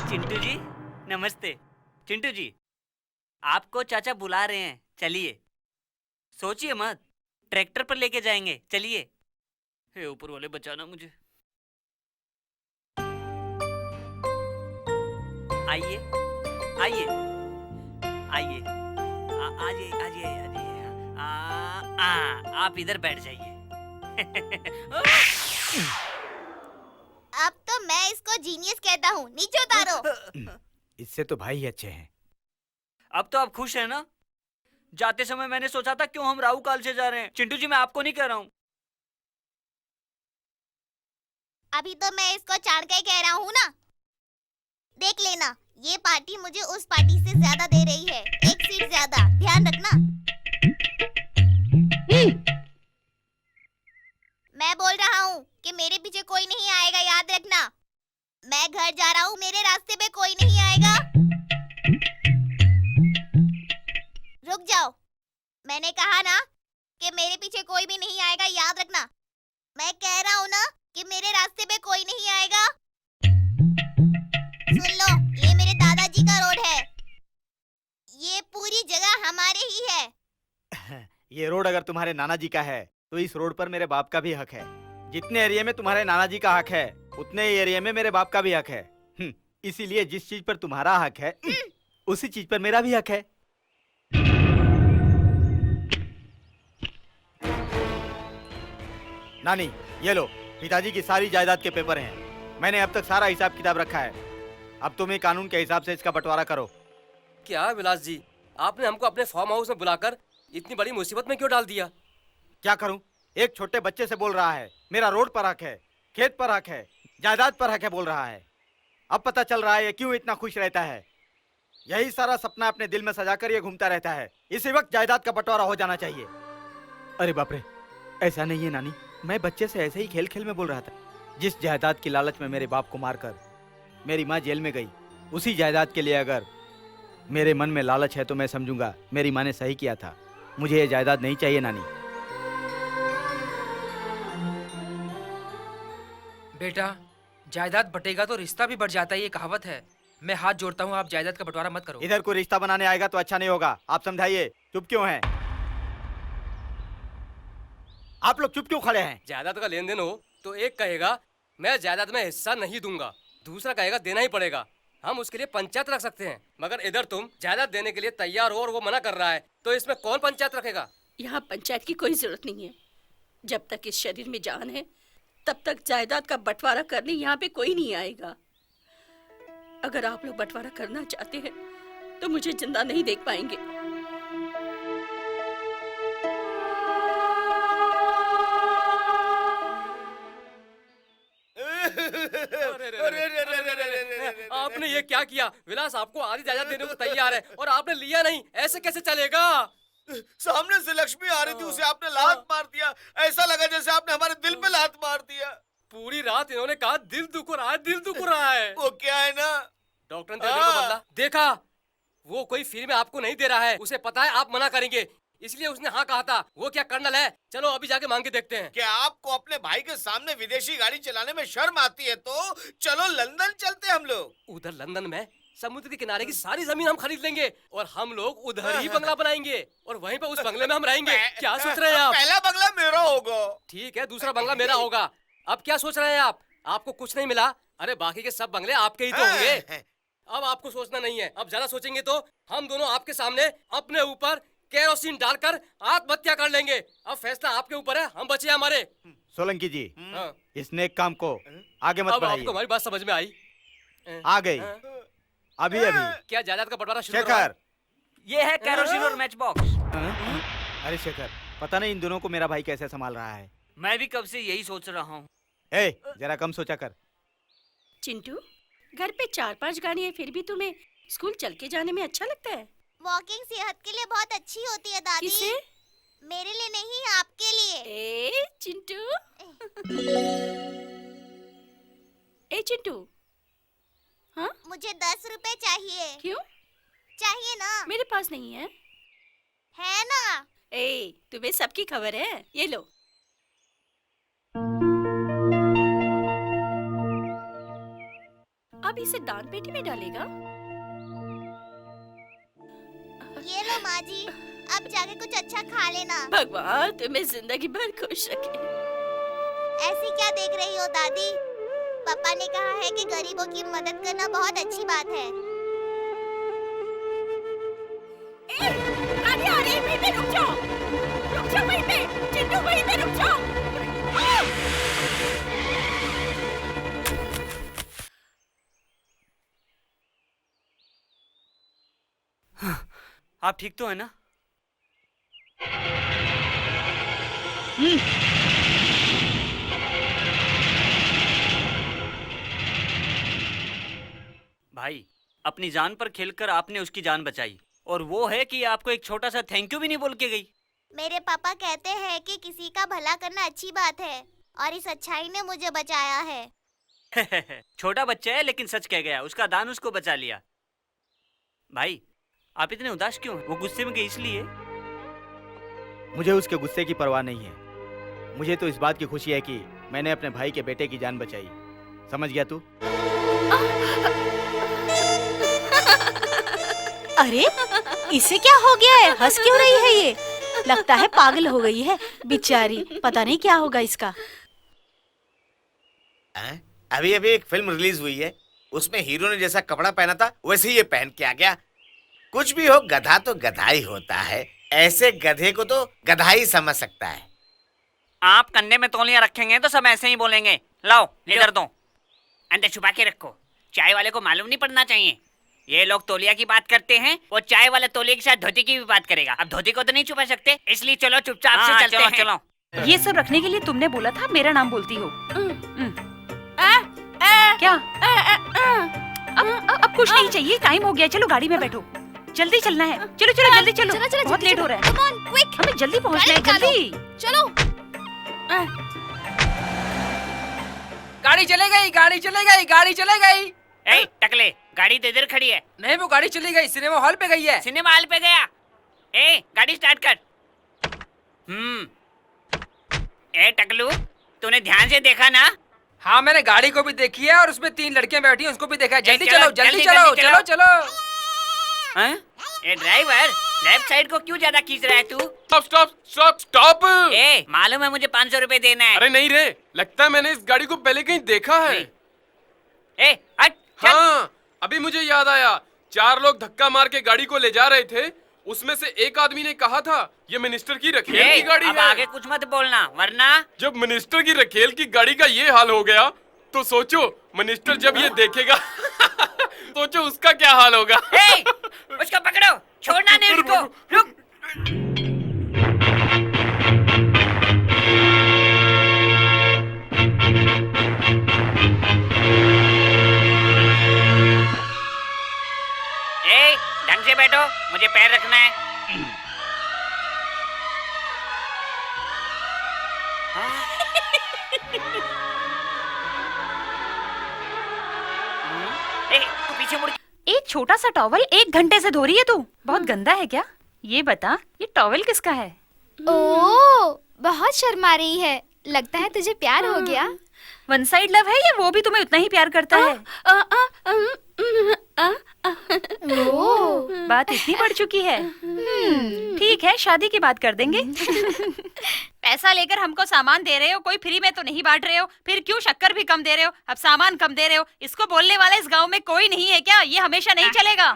चिंटू जी नमस्ते। चिंटू जी आपको चाचा बुला रहे हैं, चलिए। सोचिए मत, ट्रैक्टर पर लेके जाएंगे, चलिए। हे ऊपर वाले बचाना मुझे। आइए आइए आइए आइए आइए आइए। आप इधर बैठ जाइए। अब तो मैं इसको जीनियस कहता हूँ, नीचे उतारो। इससे तो भाई ही अच्छे हैं। अब तो आप खुश हैं ना? जाते समय मैंने सोचा था क्यों हम राहु काल से जा रहे हैं। चिंटू जी मैं आपको नहीं कह रहा हूँ। अभी तो मैं इसको चाड़ के कह रहा हूँ ना। देख लेना, ये पार्टी मुझे उस पार्टी से ज्यादा दे रही है, 1 सीट ज्यादा, ध्यान रखना। मैं बोल रहा हूँ कि मेरे पीछे कोई नहीं आएगा, याद रखना। मैं घर जा रहा हूँ, मेरे रास्ते पे कोई नहीं आएगा। रुक जाओ, मैंने कहा ना कि मेरे पीछे कोई भी नहीं आएगा, याद रखना। मैं कह रहा हूँ ना कि मेरे रास्ते पे कोई नहीं आएगा। सुन लो, ये मेरे दादाजी का रोड है, ये पूरी जगह हमारे ही है। ये रोड अगर तुम्हारे नाना जी का है तो इस रोड पर मेरे बाप का भी हक है। जितने एरिया में तुम्हारे नाना जी का हक है उतने एरिया में मेरे बाप का भी हक है। इसीलिए जिस चीज पर तुम्हारा हक है उसी चीज पर मेरा भी हक है। नानी ये लो, पिताजी की सारी जायदाद के पेपर हैं। मैंने अब तक सारा हिसाब किताब रखा है। अब तुम ही कानून के हिसाब से इसका बंटवारा करो। क्या विलास जी, आपने हमको अपने फार्म हाउस में बुलाकर इतनी बड़ी मुसीबत में क्यों डाल दिया? क्या करूं, एक छोटे बच्चे से बोल रहा है मेरा रोड पर हक है, खेत पर हक है, जायदाद पर हक है बोल रहा है। अब पता चल रहा है ये क्यों इतना खुश रहता है। यही सारा सपना अपने दिल में सजाकर ये घूमता रहता है। इसी वक्त जायदाद का बंटवारा हो जाना चाहिए। अरे बाप रे, ऐसा नहीं है नानी, मैं बच्चे से ऐसे ही खेल खेल में बोल रहा था। जिस जायदाद की लालच में मेरे बाप को मारकर मेरी माँ जेल में गई, उसी जायदाद के लिए अगर मेरे मन में लालच है तो मैं समझूंगा मेरी माँ ने सही किया था। मुझे ये जायदाद नहीं चाहिए नानी। बेटा, जायदाद बटेगा तो रिश्ता भी बढ़ जाता है, ये कहावत है। मैं हाथ जोड़ता हूँ, आप जायदाद का बंटवारा मत करो। इधर कोई रिश्ता बनाने आएगा तो अच्छा नहीं होगा। आप समझाइए, चुप क्यों हैं? आप लोग चुप क्यों खड़े हैं? जायदाद का लेन देन हो तो एक कहेगा मैं जायदाद में हिस्सा नहीं दूंगा, दूसरा कहेगा देना ही पड़ेगा। हम उसके लिए पंचायत रख सकते हैं, मगर इधर तुम जायदाद देने के लिए तैयार हो और वो मना कर रहा है, तो इसमें कौन पंचायत रखेगा? यहाँ पंचायत की कोई जरूरत नहीं है। जब तक इस शरीर में जान है तब तक जायदाद का बंटवारा करने यहाँ पे कोई नहीं आएगा। अगर आप लोग बंटवारा करना चाहते हैं तो मुझे जिंदा नहीं देख पाएंगे। आपने ये क्या किया? विलास आपको आधी जायदाद देने को तैयार है और आपने लिया नहीं, ऐसे कैसे चलेगा? सामने से लक्ष्मी आ रही थी, उसे आपने लात मार दिया। ऐसा लगा जैसे आपने हमारे दिल पे लात मार दिया। पूरी रात इन्होंने कहा दिल दुख रहा है, दिल दुख रहा है। वो क्या है ना, डॉक्टर ने तेरे को बदला। देखा, वो कोई फ्री में आपको नहीं दे रहा है, उसे पता है आप मना करेंगे, इसलिए उसने हाँ कहा था। वो क्या कर्नल है? चलो अभी जाके मांग के देखते हैं। क्या आपको अपने भाई के सामने विदेशी गाड़ी चलाने में शर्म आती है? तो चलो लंदन चलते हम लोग। उधर लंदन में समुद्र के किनारे की सारी जमीन हम खरीद लेंगे और हम लोग उधर ही बंगला बनाएंगे और वहीं पे उस बंगले में हम रहेंगे। क्या सोच रहे हैं आप? पहला बंगला मेरा होगा। ठीक है, दूसरा बंगला मेरा होगा। अब क्या सोच रहे हैं आप? आपको कुछ नहीं मिला? अरे बाकी के सब बंगले आपके ही तो होंगे। अब आपको सोचना नहीं है, अब ज्यादा सोचेंगे तो हम दोनों आपके सामने अपने ऊपर केरोसिन डालकर आत्महत्या कर लेंगे। अब फैसला आपके ऊपर है, हम बचे हमारे। सोलंकी जी, हाँ। इस नेक काम को आगे मत अब बढ़ाइए। आपको हमारी बात समझ में आई? आ गई अभी अभी। क्या जायदाद का बंटवारा शुरू करवाएं? शेखर, ये है केरोसिन और मैच बॉक्स। अरे शेखर, पता नहीं इन दोनों को मेरा भाई कैसे संभाल रहा है। मैं भी कब से यही सोच रहा हूँ। ए, जरा कम सोचा कर। चिंटू, घर पे 4-5 गाड़ी है, फिर भी तुम्हें स्कूल चल के जाने में अच्छा लगता है? वॉकिंग सेहत के लिए बहुत अच्छी होती है दादी। किसे? मेरे लिए नहीं, आपके लिए। ए चिंटू, ए चिंटू, हाँ? मुझे 10 रुपए चाहिए। क्यों? चाहिए ना? मेरे पास नहीं है। है ना? ए, तुम्हें सबकी खबर है, ये लो। अब इसे दान पेटी में डालेगा? ये लो माँ जी, अब जाके कुछ अच्छा खा लेना। भगवान तुम्हें जिंदगी भर खुश रखे। ऐसी क्या देख रही हो दादी? पापा ने कहा है कि गरीबों की मदद करना बहुत अच्छी बात है। गाड़ी आ रही है, वहीं पे रुक जाओ। रुक जाओ वहीं पे, चिंटू वहीं पे रुक जाओ। आप ठीक तो है ना? भाई, अपनी जान पर खेलकर आपने उसकी जान बचाई, और वो है कि आपको एक छोटा सा थैंक यू भी नहीं बोल के गई। मेरे पापा कहते हैं कि किसी का भला करना अच्छी बात है, और इस अच्छाई ने मुझे बचाया है। छोटा बच्चा है लेकिन सच कह गया, उसका दान उसको बचा लिया। भाई, आप इतने उदास क्यों हैं? वो गुस्से में गई इसलिए? मुझे उसके गुस्से की परवाह नहीं है। मुझे तो इस बात की खुशी है कि मैंने अपने भाई के बेटे की जान बचाई। समझ गया तू? अरे इसे क्या हो गया है? हंस क्यों रही है ये? लगता है पागल हो गई है बेचारी। पता नहीं क्या होगा इसका। अभी अभी एक फिल्म रिलीज हुई है, उसमें हीरो ने जैसा कपड़ा पहना था वैसे ही ये पहन के आ गया। कुछ भी हो, गधा तो गधा ही होता है। ऐसे गधे को तो गधा ही समझ सकता है। आप कंधे में तौलिया रखेंगे तो सब ऐसे ही बोलेंगे। लाओ इधर दो, अंदर छुपा के रखो, चाय वाले को मालूम नहीं पड़ना चाहिए। ये लोग तौलिया की बात करते हैं, वो चाय वाले तौलिया के साथ धोती की भी बात करेगा। अब धोती को तो नहीं छुपा सकते, इसलिए चलो चुपचाप से चलते हैं। चलो। ये सब रखने के लिए तुमने बोला था मेरा नाम बोलती हो। क्या? अब कुछ नहीं चाहिए, टाइम हो गया। चलो गाड़ी में बैठो, जल्दी चलना है। चलो चलो जल्दी चलो, बहुत लेट हो रहा है। हमें जल्दी पहुंचना है, जल्दी चलो। गाड़ी चले गई, गाड़ी चले गई, गाड़ी चले गई। ए टकले, गाड़ी तो इधर खड़ी है। नहीं, वो गाड़ी चली गई, सिनेमा हॉल पे गई है। सिनेमा हॉल पे गया? ए गाड़ी स्टार्ट कर। ए टकलू, तूने ध्यान से देखा ना? हाँ, मैंने गाड़ी को भी देखी है और उसमें 3 लड़कियां बैठी हैं, उसको भी देखा है। जल्दी चलो, चलो, जल्दी जल्दी चलो, जल्दी चलो चलो। हैं? ए ड्राइवर, लेफ्ट साइड को क्यों ज्यादा खींच रहा है तू? Stop stop stop stop. ए मालूम है मुझे 500 रुपए देना है। अरे नहीं रे, लगता है मैंने इस गाड़ी को पहले कहीं देखा है। ए हट। हाँ, अभी मुझे याद आया। 4 लोग धक्का मार के गाड़ी को ले जा रहे थे, उसमें से एक आदमी ने कहा था ये मिनिस्टर की रखेल की गाड़ी अब है। आगे कुछ मत बोलना वरना। जब मिनिस्टर की रखेल की गाड़ी का ये हाल हो गया तो सोचो मिनिस्टर जब ये देखेगा सोचो उसका क्या हाल होगा। ए, उसको पकड़ो, छोड़ना नहीं उसको। रुक। ए, ढंग से बैठो, मुझे पैर रखना है। पीछे मुड़। एक छोटा सा टॉवल 1 घंटे से धो रही है तू। बहुत गंदा है क्या? ये बता, ये टॉवल किसका है? ओह, बहुत शर्मा रही है। लगता है तुझे प्यार हो गया। वन साइड लव है या वो भी तुम्हें उतना ही प्यार करता है? बात इतनी बढ़ चुकी है। ठीक है, शादी की बात कर देंगे। पैसा लेकर हमको सामान दे रहे हो, कोई फ्री में तो नहीं बांट रहे हो, फिर क्यों शक्कर भी कम दे रहे हो, अब सामान कम दे रहे हो। इसको बोलने वाला इस गांव में कोई नहीं है क्या? ये हमेशा नहीं चलेगा।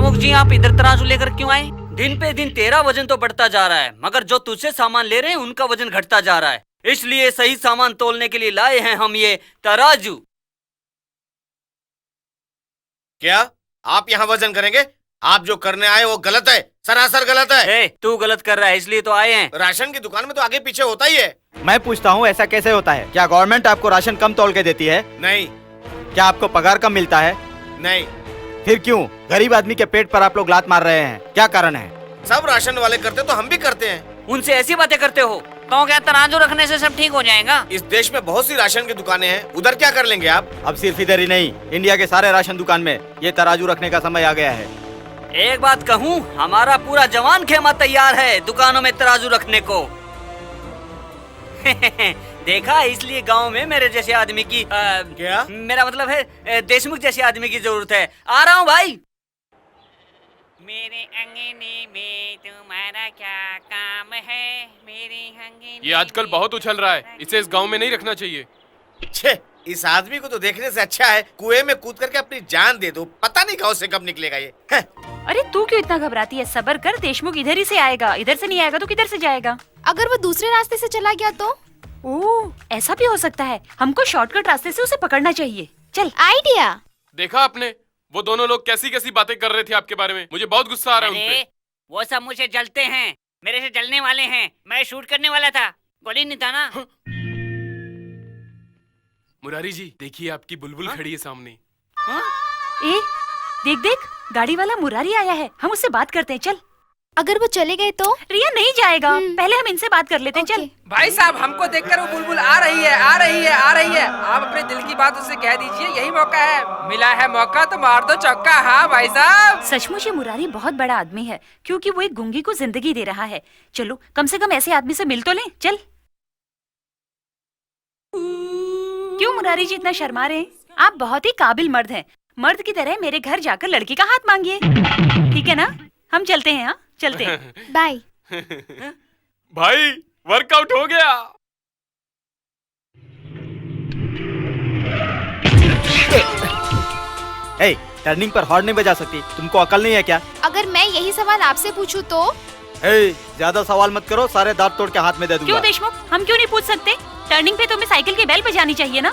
देशमुख जी, आप इधर तराजू लेकर क्यों आए? दिन पे दिन तेरा वजन तो बढ़ता जा रहा है, मगर जो तुझसे सामान ले रहे हैं उनका वजन घटता जा रहा है। इसलिए सही सामान तोलने के लिए लाए हैं हम ये तराजू। क्या आप यहाँ वजन करेंगे? आप जो करने आए वो गलत है, सरासर गलत है। तू गलत कर रहा है इसलिए तो आए हैं। राशन की दुकान में तो आगे पीछे होता ही है। मैं पूछता हूँ, ऐसा कैसे होता है? क्या गवर्नमेंट आपको राशन कम तौल के देती है? नहीं। क्या आपको पगार कम मिलता है? नहीं। फिर क्यों गरीब आदमी के पेट पर आप लोग लात मार रहे हैं? क्या कारण है? सब राशन वाले करते तो हम भी करते हैं। उनसे ऐसी बातें करते हो तो क्या तराजू रखने से सब ठीक हो जाएगा? इस देश में बहुत सी राशन की दुकानें हैं, उधर क्या कर लेंगे आप? अब सिर्फ इधर ही नहीं, इंडिया के सारे राशन दुकान में ये तराजू रखने का समय आ गया है। एक बात कहूँ, हमारा पूरा जवान खेमा तैयार है दुकानों में तराजू रखने को। देखा, इसलिए गांव में मेरे जैसे आदमी की क्या? मेरा मतलब है देशमुख जैसे आदमी की जरूरत है। आ रहा हूँ भाई। मेरे अंगने में तुम्हारा क्या काम है? मेरे अंगने ये आजकल बहुत उछल रहा है, इसे इस गांव में नहीं रखना चाहिए। छे, इस आदमी को तो देखने से अच्छा है कुएं में कूद करके अपनी जान दे दो, पता नहीं गाँव से कब निकलेगा ये। अरे तू क्यों इतना घबराती है? सब्र कर, देशमुख इधर ही से आएगा। इधर से नहीं आएगा तो किधर से जाएगा? अगर वो दूसरे रास्ते से चला गया तो? ओह, ऐसा भी हो सकता है। हमको शॉर्टकट रास्ते से उसे पकड़ना चाहिए। चल। आइडिया। देखा आपने, वो दोनों लोग कैसी कैसी बातें कर रहे थे आपके बारे में। मुझे बहुत गुस्सा आ रहा है उन पे। वो सब मुझे जलते हैं, मेरे से जलने वाले हैं। मैं शूट करने वाला था, गोली नहीं था ना। मुरारी जी, देखिए आपकी बुलबुल खड़ी है सामने। ए, देख देख, गाड़ी वाला मुरारी आया है। हम उससे बात करते हैं, चल। अगर वो चले गए तो? रिया नहीं जाएगा, पहले हम इनसे बात कर लेते हैं। चल। भाई साहब, हमको देखकर वो बुलबुल आ रही है, आ रही है, आ रही है। आप अपने दिल की बात उससे कह दीजिए, यही मौका है। मिला है मौका तो मार दो चौका। हाँ भाई साहब। सचमुच ये मुरारी बहुत बड़ा आदमी है, क्योंकि वो एक गूंगी को जिंदगी दे रहा है। चलो, कम से कम ऐसे आदमी से मिल तो लें। चल। क्यों मुरारी जी इतना शर्मा रहे हैं? आप बहुत ही काबिल मर्द हैं। मर्द की तरह मेरे घर जाकर लड़की का हाथ मांगिए, ठीक है ना? हम चलते हैं। हाँ, चलते हैं। बाय। भाई, वर्कआउट हो गया। ए, टर्निंग पर हॉर्न नहीं बजा सकती, तुमको अकल नहीं है क्या? अगर मैं यही सवाल आपसे पूछूं तो? ए, ज्यादा सवाल मत करो, सारे दांत तोड़ के हाथ में दे दूंगा। क्यों देशमुख, हम क्यों नहीं पूछ सकते? टर्निंग पे तुम्हें साइकिल की बेल बजानी चाहिए ना?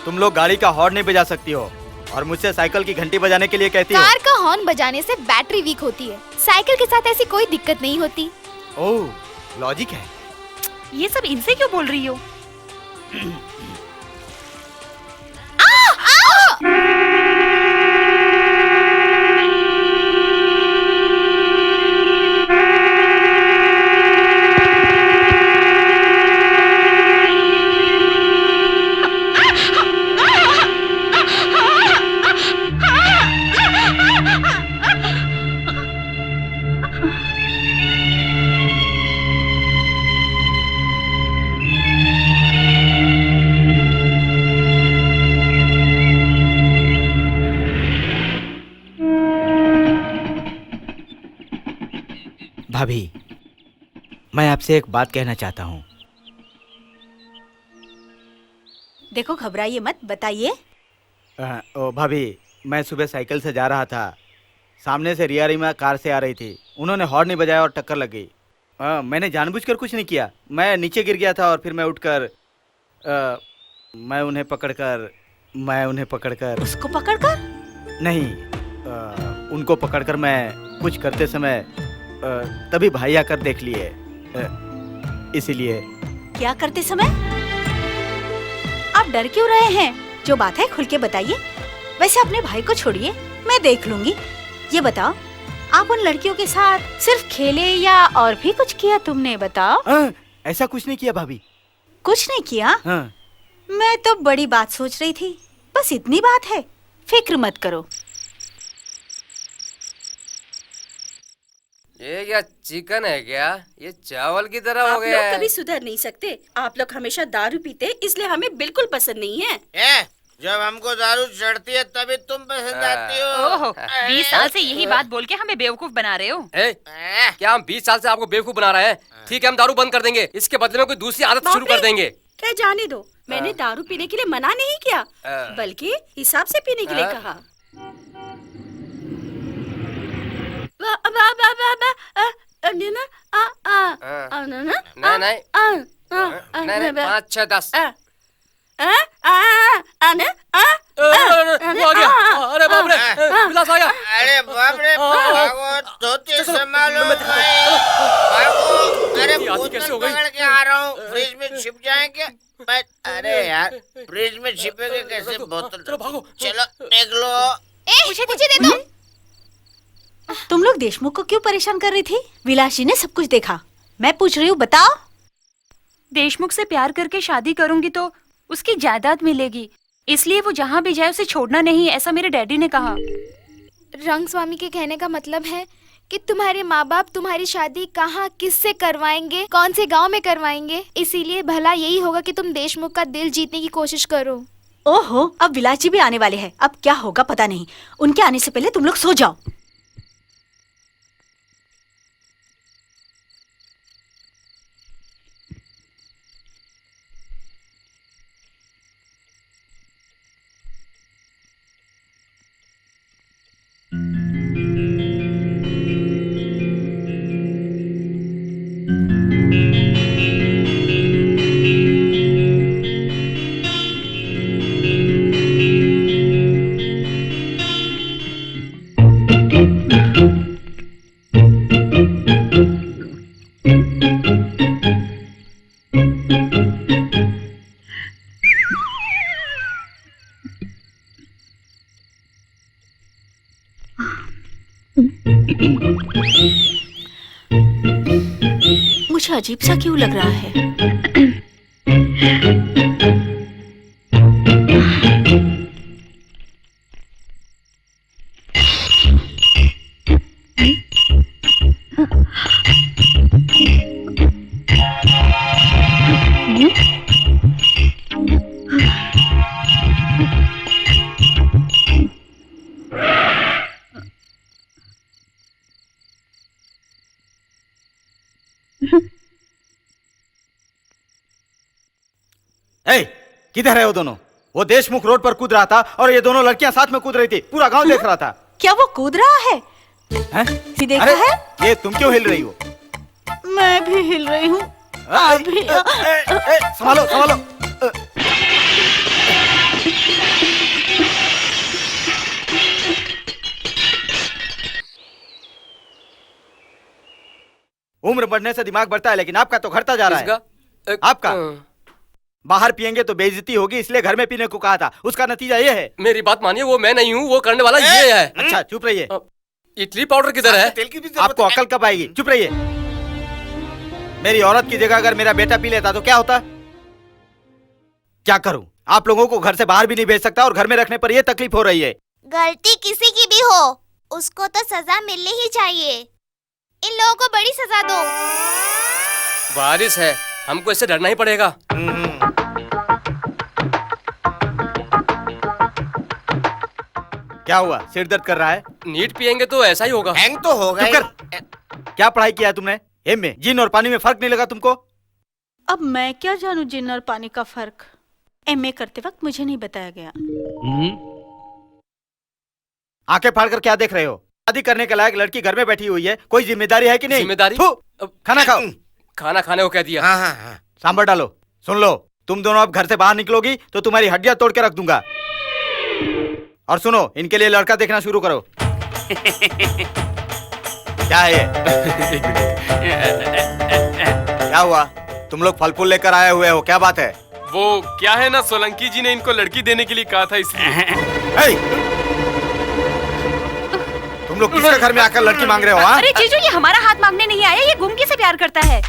तुम लोग गाड़ी का हॉर्न नहीं बजा सकती हो और मुझसे साइकिल की घंटी बजाने के लिए कहती हो। कार का हॉर्न बजाने से बैटरी वीक होती है, साइकिल के साथ ऐसी कोई दिक्कत नहीं होती। ओह, लॉजिक है। ये सब इनसे क्यों बोल रही हो? भाभी, मैं आपसे एक बात कहना चाहता हूँ। देखो, घबराइए मत, बताइए। ओ भाभी, मैं सुबह साइकिल से जा रहा था, सामने से रिया रीमा कार से आ रही थी। उन्होंने हॉर्न नहीं बजाया और टक्कर लग गई। मैंने जानबूझकर कुछ नहीं किया, मैं नीचे गिर गया था और फिर मैं उठकर मैं उन्हें पकड़कर उसको पकड़कर? नहीं, उनको पकड़कर मैं कुछ करते समय तभी भाई आकर देख लिए, इसीलिए। क्या करते समय? आप डर क्यों रहे हैं? जो बात है खुल के बताइए। वैसे अपने भाई को छोड़िए, मैं देख लूंगी। ये बताओ, आप उन लड़कियों के साथ सिर्फ खेले या और भी कुछ किया तुमने? बताओ। ऐसा कुछ नहीं किया भाभी। कुछ नहीं किया? हाँ। मैं तो बड़ी बात सोच रही थी। बस इतनी बात है, फिक्र मत करो। ये क्या चिकन है क्या? ये चावल की तरह हो आप गया लोग है। कभी सुधर नहीं सकते। आप लोग हमेशा दारू पीते, इसलिए हमें बिल्कुल पसंद नहीं है। जब हमको दारू चढ़ती है तभी तुम पसंद आती हो। ओहो, 20 साल से यही बात बोल के हमें बेवकूफ बना रहे हो। क्या हम 20 साल से आपको बेवकूफ बना रहे हैं? ठीक है, हम दारू बंद कर देंगे, इसके बदले में कोई दूसरी आदत शुरू कर देंगे। क्या जाने दो, मैंने दारू पीने के लिए मना नहीं किया, बल्कि हिसाब से पीने के लिए कहा। नहीं नहीं 5 6 10 वो आ गया। अरे बाप रे, विलास आ गया। अरे बाप रे, भागो धोती संभालो भागो। अरे बोतल पकड़ के आ रहा हूँ, फ्रिज में छिप जाएंगे। अरे यार, फ्रिज में छिपेंगे कैसे बोतल? चलो भागो, चलो देख लो। मुझे दे दो। तुम लोग देशमुख को क्यों परेशान कर रही थी? विलास जी ने सब कुछ देखा। मैं पूछ रही हूँ, बताओ। देशमुख से प्यार करके शादी करूंगी तो उसकी जायदाद मिलेगी, इसलिए वो जहाँ भी जाए उसे छोड़ना नहीं, ऐसा मेरे डैडी ने कहा। रंग स्वामी के कहने का मतलब है कि तुम्हारे माँ बाप तुम्हारी शादी कहाँ किससे करवाएंगे, कौन से गांव में करवाएंगे, इसीलिए भला यही होगा कि तुम देशमुख का दिल जीतने की कोशिश करो। ओहो, अब विलास जी भी आने वाले हैं। अब क्या होगा पता नहीं। उनके आने से पहले तुम लोग सो जाओ। मुझे अजीब सा क्यों लग रहा है? किधर है वो दोनों? वो देशमुख रोड पर कूद रहा था और ये दोनों लड़कियां साथ में कूद रही थी। पूरा गांव देख रहा था। क्या वो कूद रहा है? देखा अरे, है? ये तुम क्यों हिल रही हो? मैं भी हिल रही हूँ। संभालो संभालो। उम्र बढ़ने से दिमाग बढ़ता है, लेकिन आपका तो घटता जा रहा है। आपका बाहर पियेंगे तो बेइज्जती होगी, इसलिए घर में पीने को कहा था। उसका नतीजा ये है। मेरी बात मानिए, वो मैं नहीं हूँ, वो करने वाला ये है। अच्छा चुप रहिए। इडली पाउडर किधर है? आपको अकल कब आएगी? चुप रहिए। मेरी औरत की जगह अगर मेरा बेटा पी लेता तो क्या होता? क्या करूं? आप लोगों को घर से बाहर भी नहीं भेज सकता और घर में रखने पर यह तकलीफ हो रही है। गलती किसी की भी हो, उसको तो सजा मिलनी ही चाहिए। इन लोगों को बड़ी सजा दो। बारिश है, हमको इससे डरना ही पड़ेगा। क्या हुआ? सिर दर्द कर रहा है? नीट पियेंगे तो ऐसा ही होगा। हैंग तो होगा ही। क्या पढ़ाई किया है तुमने? में जिन और पानी में फर्क नहीं लगा तुमको? अब मैं क्या जानूं जिन और पानी का फर्क? एमए करते वक्त मुझे नहीं बताया गया। आंखें फाड़कर क्या देख रहे हो? शादी करने के लायक लड़की घर में बैठी हुई है, कोई जिम्मेदारी है कि नहीं? जिम्मेदारी? खाना खाओ। खाना खाने को कह दिया। हाँ। सांभर डालो। सुन लो, तुम दोनों अब घर से बाहर निकलोगी तो तुम्हारी हड्डियां तोड़ के रख दूंगा। और सुनो, इनके लिए लड़का देखना शुरू करो। क्या है ये? क्या हुआ? तुम लोग फल फूल लेकर आए हुए हो, क्या बात है? वो क्या है ना, सोलंकी जी ने इनको लड़की देने के लिए कहा था, इसलिए। तुम लोग किसके घर में आकर लड़की मांग रहे हो? हाँ? अरे जीजू, ये हमारा हाथ मांगने नहीं आया, ये गुमकी से प्यार करता है।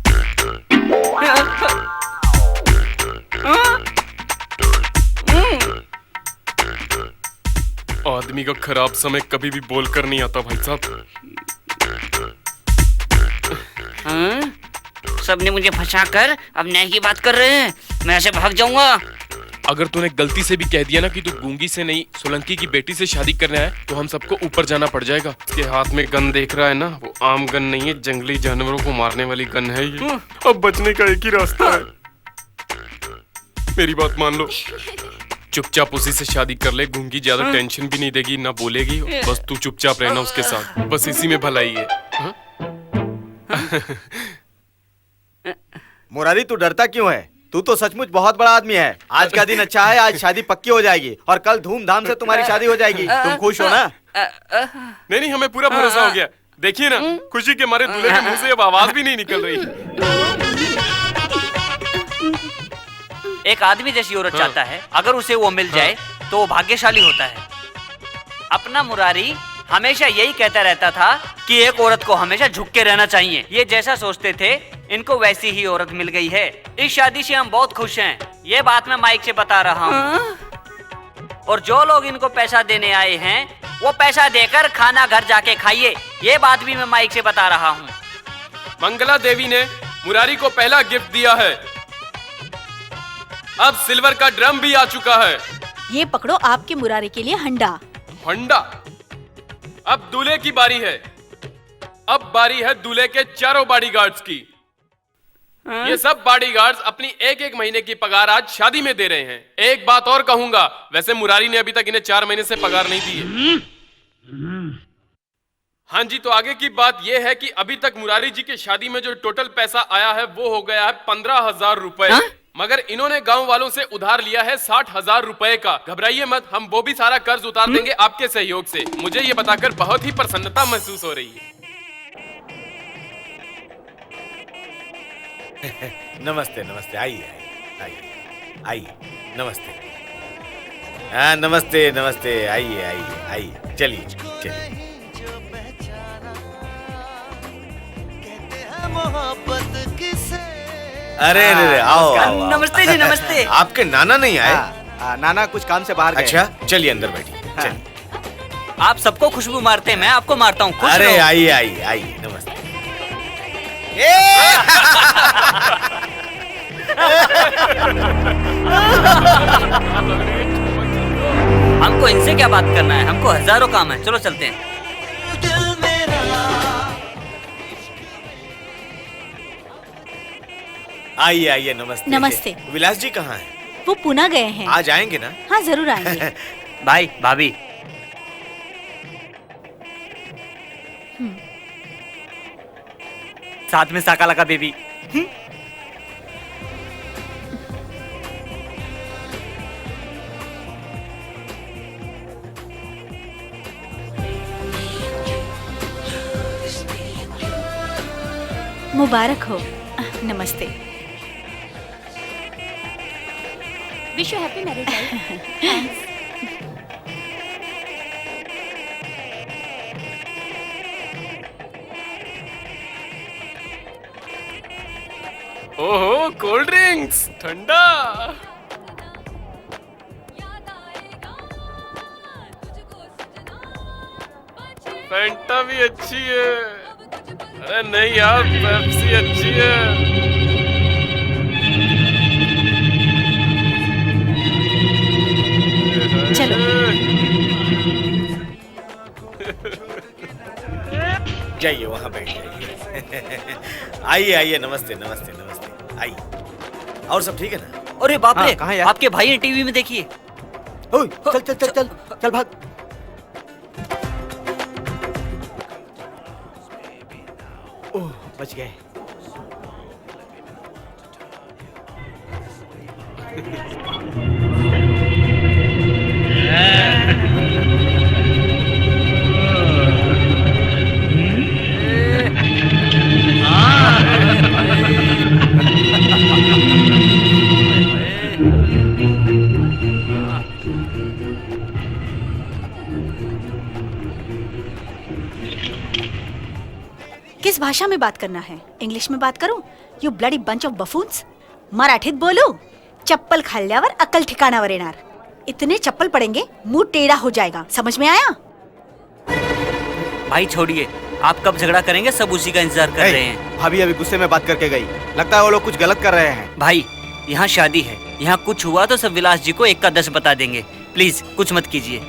आदमी का खराब समय कभी भी बोल कर नहीं आता भाई साहब। सबने मुझे फंसा कर अब न्याय की बात कर रहे हैं, मैं ऐसे भाग जाऊंगा। अगर तूने गलती से भी कह दिया ना कि तू गूंगी से नहीं सोलंकी की बेटी से शादी करने आया, तो हम सबको ऊपर जाना पड़ जाएगा। उसके हाथ में गन देख रहा है ना, वो आम गन नहीं है, जंगली जानवरों को मारने वाली गन है ये। अब बचने का एक ही रास्ता है, मेरी बात मान लो, चुपचाप उसी से शादी कर ले। गूंगी ज्यादा टेंशन भी नहीं देगी, ना बोलेगी, बस तू चुपचाप रहना उसके साथ, बस इसी में भलाई है। मुरारी तू डरता क्यों है? तू तो सचमुच बहुत बड़ा आदमी है। आज का दिन अच्छा है, आज शादी पक्की हो जाएगी और कल धूमधाम से तुम्हारी शादी हो जाएगी। तुम खुश हो ना? नहीं, हमें पूरा भरोसा हो गया। देखिए ना, खुशी के मारे दूल्हे के मुंह से अब आवाज भी नहीं निकल रही। एक आदमी जैसी औरत चाहता है, अगर उसे वो मिल जाए तो वो भाग्यशाली होता है। अपना मुरारी हमेशा यही कहता रहता था कि एक औरत को हमेशा झुक के रहना चाहिए। ये जैसा सोचते थे, इनको वैसी ही औरत मिल गई है। इस शादी से हम बहुत खुश हैं। ये बात मैं माइक से बता रहा हूँ। और जो लोग इनको पैसा देने आए हैं, वो पैसा देकर खाना घर जाके खाइए। ये बात भी मैं माइक से बता रहा हूँ। मंगला देवी ने मुरारी को पहला गिफ्ट दिया है। अब सिल्वर का ड्रम भी आ चुका है। ये पकड़ो आपके मुरारी के लिए हंडा। हंडा। अब दूल्हे की बारी है। अब बारी है दूल्हे के चारों बॉडीगार्ड्स की। ये सब बॉडीगार्ड्स अपनी एक एक महीने की पगार आज शादी में दे रहे हैं। एक बात और कहूंगा, वैसे मुरारी ने अभी तक इन्हें 4 महीने से पगार नहीं दी है। हाँ जी, तो आगे की बात यह है कि अभी तक मुरारी जी की शादी में जो टोटल पैसा आया है वो हो गया है 15,000 रुपए। मगर इन्होंने गांव वालों से उधार लिया है 60,000 रुपए का। घबराइए मत, हम वो भी सारा कर्ज उतार देंगे आपके सहयोग से। मुझे ये बताकर बहुत ही प्रसन्नता महसूस हो रही है। नमस्ते नमस्ते, आइए आइए आइए, नमस्ते। हाँ नमस्ते नमस्ते, आइए आइए आइए, चलिए चलिए। अरे अरे आओ, आओ। नमस्ते जी, नमस्ते। आपके नाना नहीं आए? नाना कुछ काम से बाहर गए। अच्छा, चलिए अंदर बैठिए। चलिए। आप सबको खुशबू मारते हैं, मैं आपको मारता हूँ। अरे आइए आइए आइए, नमस्ते। हमको इनसे क्या बात करना है, हमको हजारों काम है। चलो चलते हैं। आइए आइए, नमस्ते। नमस्ते। विलास जी कहाँ हैं? वो पुणे गए हैं। आज आएंगे ना? हाँ जरूर आएंगे। भाई भाभी, साथ में साकाला का बेबी। मुबारक हो। नमस्ते। Wish you happy married life. ओहो, कोल्ड ड्रिंक्स, ठंडा। फैंटा भी अच्छी है। अरे नहीं यार, पेप्सी अच्छी है। चलो। जाइए वहाँ बैठ जाइए। आइए आइए, नमस्ते नमस्ते नमस्ते, आइए। और सब ठीक है ना? अरे बाप रे, कहाँ यार? आपके भाई ने टीवी में देखिए। ओए, चल चल चल चल चल भाग। ओह, बच गए। किस भाषा में बात करना है? इंग्लिश में बात करूं? You bloody bunch of buffoons. मराठीत बोलू? चप्पल खाल्ल्यावर अक्कल ठिकाणावर येणार। इतने चप्पल पड़ेंगे मुंह टेढ़ा हो जाएगा। समझ में आया? भाई छोड़िए, आप कब झगड़ा करेंगे, सब उसी का इंतजार कर रहे हैं। भाभी अभी गुस्से में बात करके गई। लगता है वो लोग कुछ गलत कर रहे हैं। भाई यहाँ शादी है, यहाँ कुछ हुआ तो सब विलास जी को 1 का 10 बता देंगे। प्लीज कुछ मत कीजिए।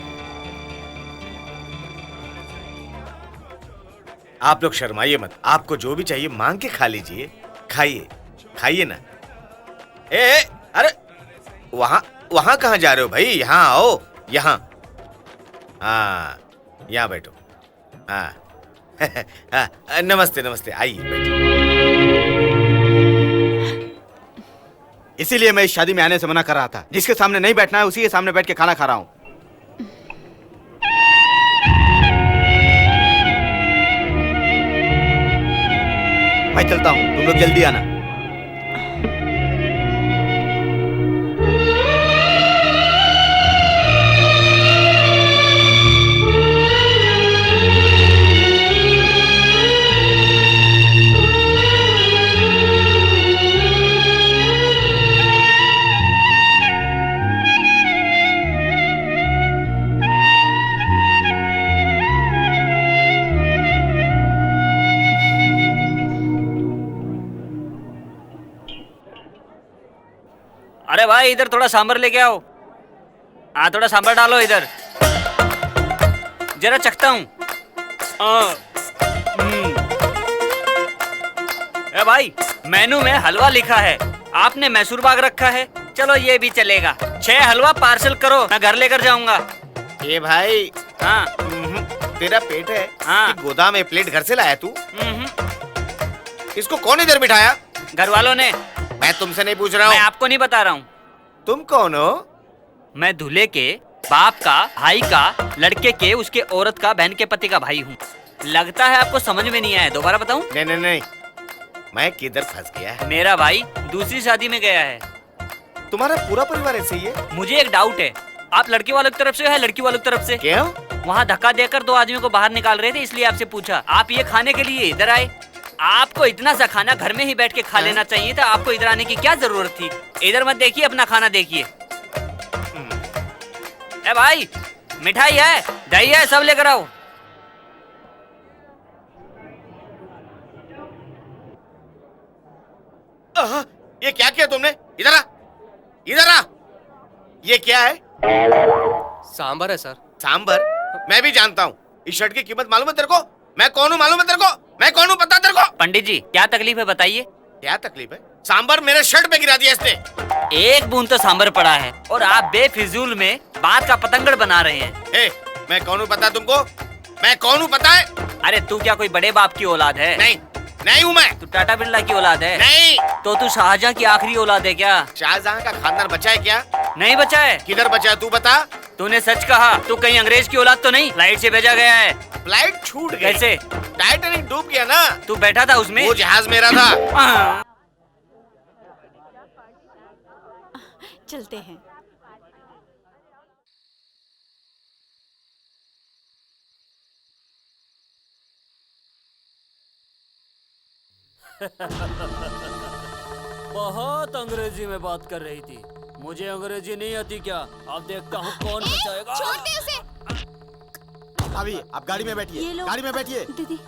आप लोग शर्माइए मत। आपको जो भी चाहिए मांग के खा लीजिए। खाइए खाइए ना। ए, अरे वहाँ वहाँ कहाँ जा रहे हो भाई? यहाँ आओ, यहाँ। हाँ, यहाँ बैठो। हाँ। हाँ, नमस्ते नमस्ते, आइए बैठो। इसीलिए मैं इस शादी में आने से मना कर रहा था। जिसके सामने नहीं बैठना है उसी के सामने बैठ के खाना खा रहा हूँ। मैं चलता हूँ, तुम लोग जल्दी आना। अरे भाई इधर थोड़ा सांभर लेके आओ। हाँ थोड़ा सांभर डालो इधर, जरा चखता हूँ। ए भाई मेनू में हलवा लिखा है, आपने मैसूर पाक रखा है। चलो ये भी चलेगा। 6 हलवा पार्सल करो, मैं घर लेकर जाऊंगा। ये भाई हाँ तेरा पेट है हाँ। कि गोदाम में प्लेट घर से लाया तू? इसको कौन इधर बिठाया? घर वालों ने। मैं तुमसे नहीं पूछ रहा मैं हूँ। आपको नहीं बता रहा हूँ। तुम कौन हो? मैं दूल्हे के बाप का, भाई का, लड़के के, उसके औरत का, बहन के पति का भाई हूँ। लगता है आपको समझ में नहीं आया, दोबारा बताऊँ? नहीं नहीं नहीं, मैं किधर फंस गया? मेरा भाई दूसरी शादी में गया है। तुम्हारा पूरा परिवार ऐसे ही है? मुझे एक डाउट है, आप लड़के वालों की तरफ से है लड़की वालों की तरफ से? क्यों? वहाँ धक्का देकर 2 आदमियों को बाहर निकाल रहे थे, इसलिए आपसे पूछा। आप ये खाने के लिए इधर आए? आपको इतना सा खाना घर में ही बैठ के खा लेना चाहिए था, आपको इधर आने की क्या जरूरत थी? इधर मत देखिए, अपना खाना देखिए। ए भाई मिठाई है, दही है, सब लेकर आओ। ये क्या किया तुमने? इधर आ, इधर आ। ये क्या है? सांबर है सर। सांबर? मैं भी जानता हूँ। इस शर्ट की कीमत मालूम है तेरे को? मैं कौन हूँ मालूम है तेरे को? मैं कौन हूँ पता तेरे को? पंडित जी क्या तकलीफ है बताइए। क्या तकलीफ है? सांबर मेरे शर्ट पे गिरा दिया इसने। एक बूंद तो सांबर पड़ा है और आप बेफिजूल में बात का पतंगड़ बना रहे हैं। ए, मैं कौन हूँ पता तुमको? मैं कौन हूँ पता है? अरे तू क्या कोई बड़े बाप की औलाद है? नहीं, नहीं हूँ मैं। तू टाटा बिरला की औलाद है? नहीं। तो तू शाहजहां की आखिरी औलाद है क्या? शाहजहां का खानदान बचा है क्या? नहीं बचा है। किधर बचा है तू बता? तूने सच कहा। तू कहीं अंग्रेज की औलाद तो नहीं? फ्लाइट से भेजा गया है। फ्लाइट छूट गई। कैसे? टाइटैनिक डूब गया ना। तू बैठा था उसमें? वो जहाज मेरा था। चलते हैं। बहुत अंग्रेजी में बात कर रही थी। मुझे अंग्रेजी नहीं आती क्या? अब देखता हूँ कौन बचाएगा। छोड़ दे उसे। अभी आप गाड़ी में बैठिए, गाड़ी में बैठिए। दीदी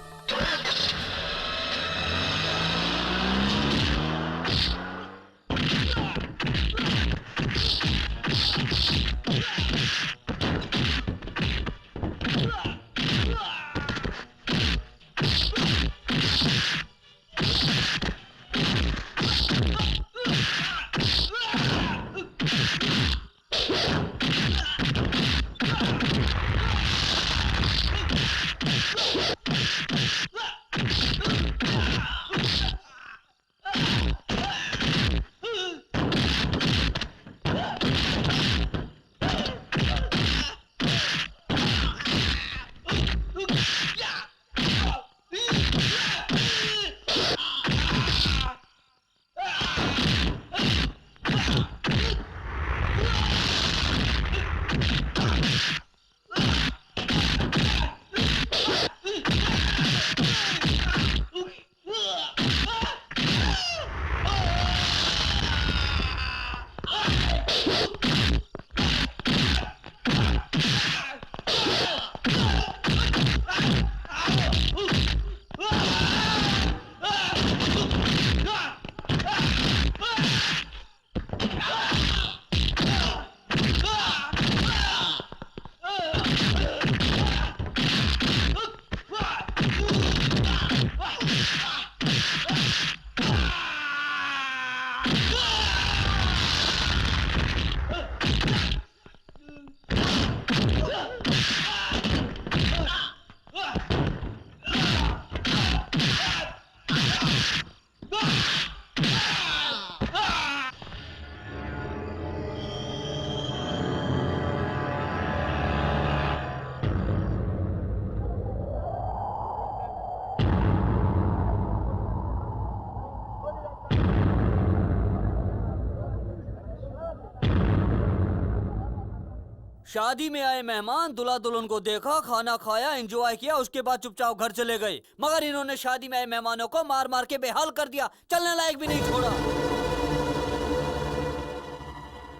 शादी में आए मेहमान दूल्हा दुल्हन को देखा, खाना खाया, एंजॉय किया, उसके बाद चुपचाप घर चले गए। मगर इन्होंने शादी में आए मेहमानों को मार मार के बेहाल कर दिया, चलने लायक भी नहीं छोड़ा।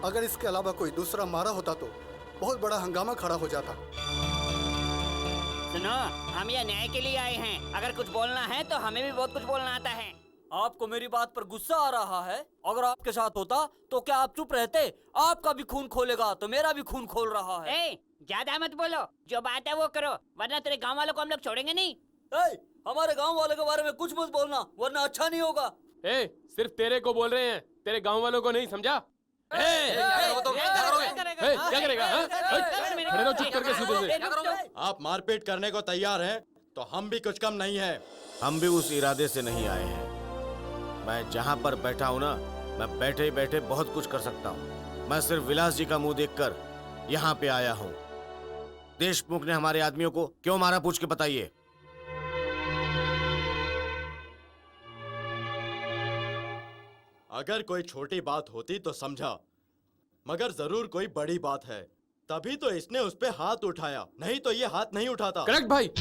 अगर इसके अलावा कोई दूसरा मारा होता तो बहुत बड़ा हंगामा खड़ा हो जाता। सुनो, हम यहाँ न्याय के लिए आए हैं। अगर कुछ बोलना है तो हमें भी बहुत कुछ बोलना आता है। आपको मेरी बात पर गुस्सा आ रहा है? अगर आपके साथ होता तो क्या आप चुप रहते? आपका भी खून खोलेगा तो मेरा भी खून खोल रहा है। ए, ज्यादा मत बोलो, जो बात है वो करो, वरना तेरे गांव वालों को हम लोग छोड़ेंगे नहीं। हमारे गांव वालों के बारे में कुछ मत बोलना, वरना अच्छा नहीं होगा। सिर्फ तेरे को बोल रहे हैं, तेरे गाँव वालों को नहीं, समझा? क्या करेगा? खड़े रहो चुप करके सीधे से। आप मारपीट करने को तैयार हैं तो हम भी कुछ कम नहीं है। हम भी उस इरादे से नहीं आए हैं। मैं जहाँ पर बैठा हूँ ना, मैं बैठे ही बैठे बहुत कुछ कर सकता हूँ। मैं सिर्फ विलास जी का मुंह देखकर यहाँ पे आया हूँ। देशमुख ने हमारे आदमियों को क्यों मारा, पूछ के बताइए। अगर कोई छोटी बात होती तो समझा, मगर जरूर कोई बड़ी बात है, तभी तो इसने उस पे हाथ उठाया, नहीं तो ये हाथ नहीं उठाता। करेक्ट भाई।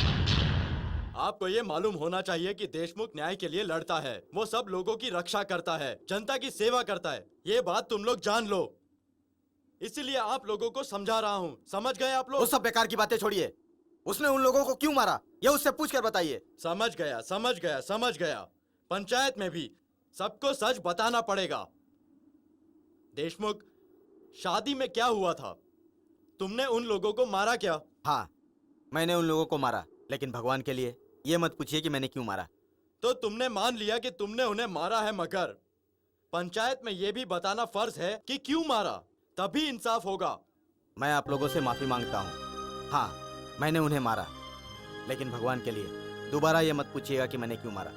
आपको ये मालूम होना चाहिए कि देशमुख न्याय के लिए लड़ता है, वो सब लोगों की रक्षा करता है, जनता की सेवा करता है। ये बात तुम लोग जान लो, इसीलिए आप लोगों को समझा रहा हूँ। समझ गए आप लोग? वो सब बेकार की बातें छोड़िए। उसने उन लोगों को क्यों मारा, ये उससे पूछ कर बताइए। समझ गया, समझ गया, समझ गया। पंचायत में भी सबको सच बताना पड़ेगा। देशमुख, शादी में क्या हुआ था? तुमने उन लोगों को मारा क्या? हाँ, मैंने उन लोगों को मारा, लेकिन भगवान के लिए ये मत पूछिए कि मैंने क्यों मारा। तो तुमने मान लिया कि तुमने उन्हें मारा है, मगर पंचायत में ये भी बताना फर्ज है कि क्यों मारा, तभी इंसाफ होगा। मैं आप लोगों से माफी मांगता हूँ। हाँ, मैंने उन्हें मारा, लेकिन भगवान के लिए दोबारा ये मत पूछिएगा कि मैंने क्यों मारा।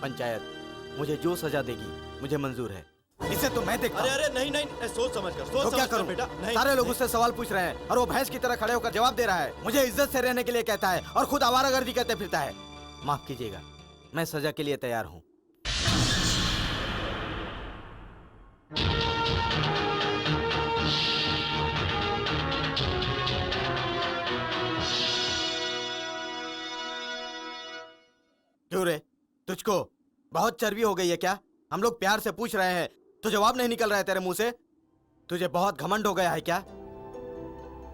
पंचायत मुझे जो सजा देगी मुझे मंजूर है, इसे तो मैं देखता हूं। अरे नहीं नहीं, सोच समझ कर, सोच तो क्या समझ कर करूं? बेटा। नहीं, सारे लोग नहीं। उससे सवाल पूछ रहे हैं और वो भैंस की तरह खड़े होकर जवाब दे रहा है। मुझे इज्जत से रहने के लिए कहता है और खुद आवारागर्दी कहते फिरता है। माफ कीजिएगा, मैं सजा के लिए तैयार हूँ। क्यों रे, तुझको बहुत चर्बी हो गई है क्या? हम लोग प्यार से पूछ रहे हैं तो जवाब नहीं निकल रहा है तेरे मुंह से। तुझे बहुत घमंड हो गया है क्या?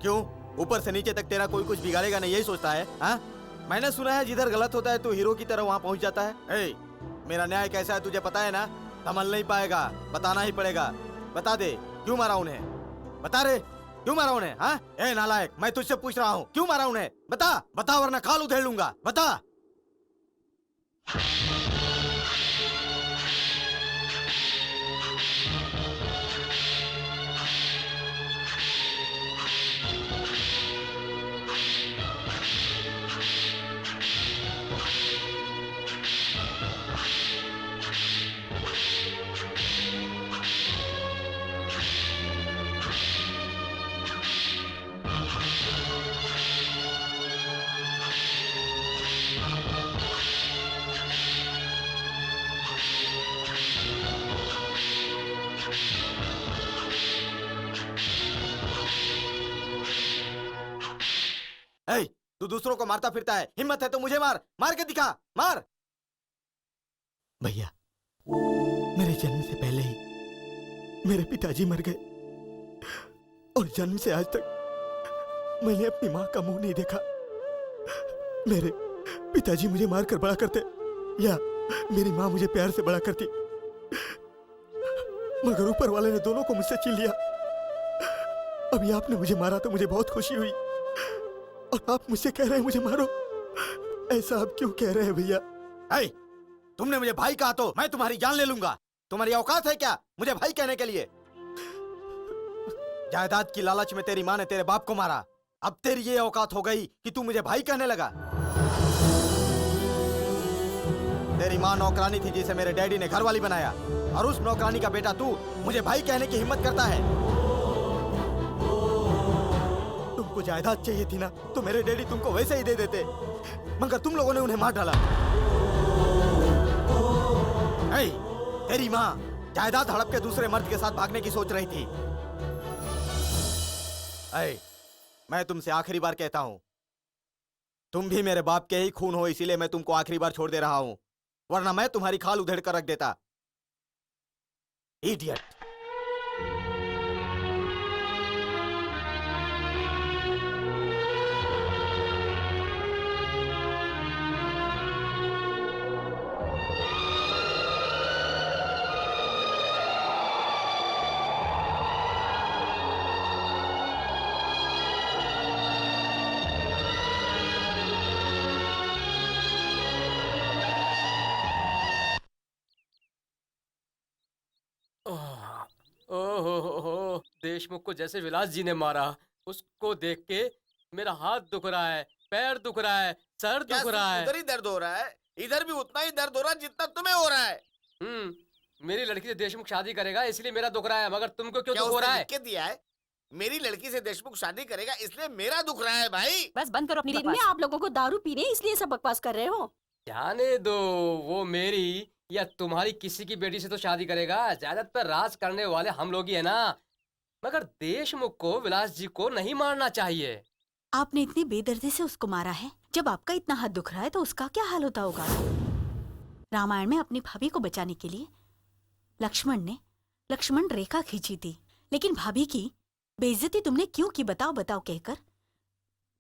क्यों, ऊपर से नीचे तक तेरा कोई कुछ बिगाड़ेगा नहीं, यही सोचता है? हाँ, मैंने सुना है जिधर गलत होता है तो हीरो की तरह वहां पहुंच जाता है। मेरा न्याय कैसा है तुझे पता है ना? संभल नहीं पाएगा, बताना ही पड़ेगा। बता दे, क्यों मारा उन्हें? बता रे, क्यों मारा उन्हें? हाँ, ए नालायक, मैं तुझसे पूछ रहा हूँ, क्यों मारा उन्हें? बता, बता वरना खाल उधेड़ लूंगा। बता। तू दूसरों को मारता फिरता है, हिम्मत है तो मुझे मार, मार के दिखा, मार। भैया, मेरे जन्म से पहले ही मेरे पिताजी मर गए और जन्म से आज तक मैंने अपनी माँ का मुंह नहीं देखा। मेरे पिताजी मुझे मार कर बड़ा करते या मेरी माँ मुझे प्यार से बड़ा करती, मगर ऊपर वाले ने दोनों को मुझसे छीन लिया। अभी आपने मुझे मारा तो मुझे बहुत खुशी हुई और आप मुझसे कह रहे हैं मुझे मारो। ऐसा आप क्यों कह रहे हैं भैया? तुमने मुझे भाई कहा तो मैं तुम्हारी जान ले लूंगा। तुम्हारी औकात है क्या मुझे भाई कहने के लिए? जायदाद की लालच में तेरी माँ ने तेरे बाप को मारा, अब तेरी ये औकात हो गई कि तू मुझे भाई कहने लगा। तेरी माँ नौकरानी थी जिसे मेरे डैडी ने घरवाली बनाया, और उस नौकरानी का बेटा तू मुझे भाई कहने की हिम्मत करता है। तुमको जायदाद चाहिए थी ना, तो मेरे डैडी तुमको वैसे ही दे देते, मगर तुम लोगों ने उन्हें मार डाला। तेरी माँ जायदाद हड़प के दूसरे मर्द के साथ भागने की सोच रही थी। मैं तुमसे आखिरी बार कहता हूं, तुम भी मेरे बाप के ही खून हो, इसीलिए मैं तुमको आखिरी बार छोड़ दे रहा हूं, वरना मैं तुम्हारी खाल उधेड़ कर रख देता। इडियट। ओहो, देशमुख को जैसे विलास जी ने मारा, उसको देख के मेरा हाथ दुख रहा है, पैर दुख रहा है, सर दुख रहा है। उधर ही दर्द हो रहा है, इधर भी उतना ही दर्द हो रहा है जितना तुम्हें हो रहा है। मेरी लड़की से देशमुख शादी करेगा इसलिए मेरा दुख रहा है, मगर तुमको क्यों दुख हो रहा है? लिख के दिया है मेरी लड़की से देशमुख शादी करेगा इसलिए मेरा दुख रहा है भाई। बस बंद करो अपनी दिन में आप लोगों को दारू पीने इसलिए सब बकवास कर रहे हो। जाने दो, वो मेरी या तुम्हारी किसी की बेटी से तो शादी करेगा, जायदाद पर राज करने वाले हम लोग ही है ना। मगर देशमुख को, विलास जी को नहीं मारना चाहिए। आपने इतनी बेदर्दी से उसको मारा है, जब आपका इतना हाथ दुख रहा है तो उसका क्या हाल होता होगा। रामायण में अपनी भाभी को बचाने के लिए लक्ष्मण रेखा खींची थी, लेकिन भाभी की बेइज्जती तुमने क्यों की बताओ बताओ कहकर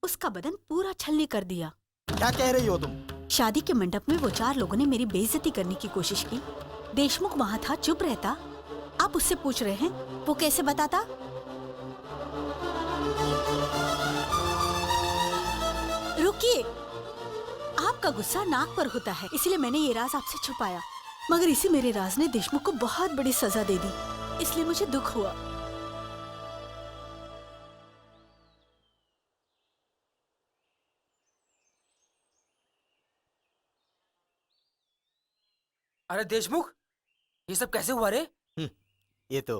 उसका बदन पूरा छलनी कर दिया। क्या कह रही हो तुम? शादी के मंडप में वो 4 लोगों ने मेरी बेइज्जती करने की कोशिश की। देशमुख वहां था, चुप रहता। आप उससे पूछ रहे हैं वो कैसे बताता? रुकिए, आपका गुस्सा नाक पर होता है, इसलिए मैंने ये राज आपसे छुपाया, मगर इसी मेरे राज ने देशमुख को बहुत बड़ी सजा दे दी, इसलिए मुझे दुख हुआ। अरे देशमुख, ये सब कैसे हुआ रे? ये तो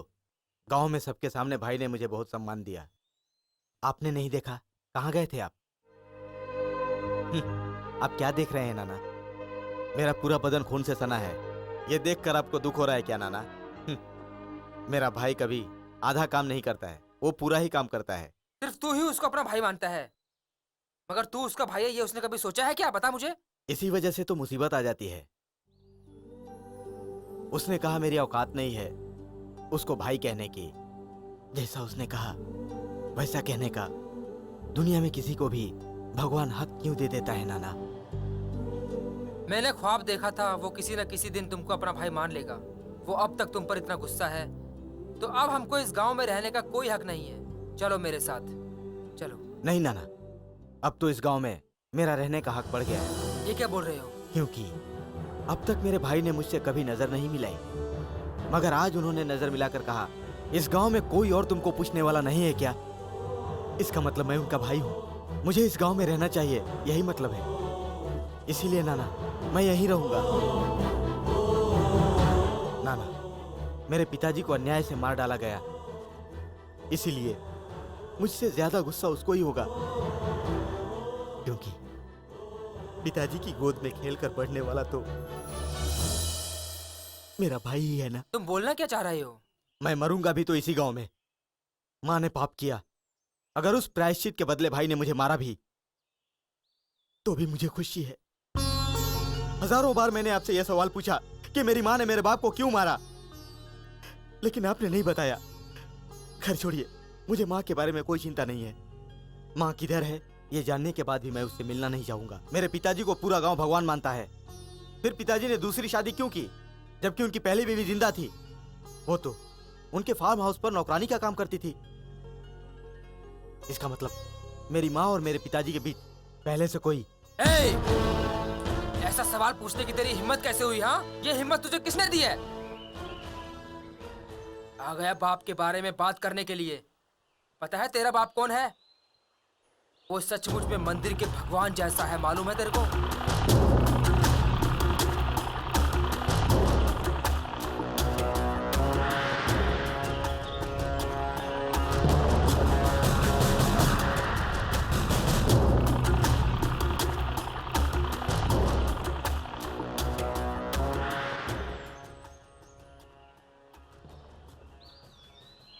गांव में सबके सामने भाई ने मुझे बहुत सम्मान दिया। आपने नहीं देखा? कहाँ गए थे आप? आप क्या देख रहे हैं नाना? मेरा पूरा बदन खून से सना है, ये देखकर आपको दुख हो रहा है क्या नाना? मेरा भाई कभी आधा काम नहीं करता है, वो पूरा ही काम करता है। सिर्फ तू ही उसको अपना भाई मानता है, मगर तू उसका भाई है ये उसने कभी सोचा है क्या? बता मुझे। इसी वजह से तो मुसीबत आ जाती है। उसने कहा मेरी औकात नहीं है उसको भाई कहने की। जैसा उसने कहा वैसा कहने का दुनिया में किसी को भी भगवान हक क्यों दे देता है नाना? मैंने ख्वाब देखा था वो किसी न किसी दिन तुमको अपना भाई मान लेगा। वो अब तक तुम पर इतना गुस्सा है तो अब हमको इस गांव में रहने का कोई हक नहीं है। चलो मेरे साथ चलो। नहीं नाना, अब तो इस गांव में मेरा रहने का हक बढ़ गया है। ये क्या बोल रहे हो? क्योंकि अब तक मेरे भाई ने मुझसे कभी नजर नहीं मिलाई, मगर आज उन्होंने नजर मिलाकर कहा इस गांव में कोई और तुमको पूछने वाला नहीं है क्या? इसका मतलब मैं उनका भाई हूँ, मुझे इस गांव में रहना चाहिए, यही मतलब है। इसीलिए नाना मैं यहीं रहूंगा। नाना, मेरे पिताजी को अन्याय से मार डाला गया, इसीलिए मुझसे ज्यादा गुस्सा उसको ही होगा, क्योंकि पिताजी की गोद में खेलकर बढ़ने वाला तो मेरा भाई ही है ना। तुम बोलना क्या चाह रहे हो? मैं मरूंगा भी तो इसी गांव में। माँ ने पाप किया, अगर उस प्रायश्चित के बदले भाई ने मुझे मारा भी तो भी मुझे खुशी है। हजारों बार मैंने आपसे यह सवाल पूछा कि मेरी माँ ने मेरे बाप को क्यों मारा, लेकिन आपने नहीं बताया। खैर छोड़िए, मुझे माँ के बारे में कोई चिंता नहीं है। माँ किधर है ये जानने के बाद भी मैं उससे मिलना नहीं चाहूंगा। मेरे पिताजी को पूरा गांव भगवान मानता है। फिर पिताजी ने दूसरी शादी क्यों की जबकि उनकी पहली बीवी जिंदा थी? वो तो उनके फार्म हाउस पर नौकरानी का काम करती थी। इसका मतलब मेरी माँ और मेरे पिताजी के बीच पहले से कोई ऐसा सवाल पूछने की तेरी हिम्मत कैसे हुई? हाँ, ये हिम्मत तुझे किसने दी है? आ गया बाप के बारे में बात करने के लिए। पता है तेरा बाप कौन है? वो सचमुच में मंदिर के भगवान जैसा है, मालूम है तेरे को?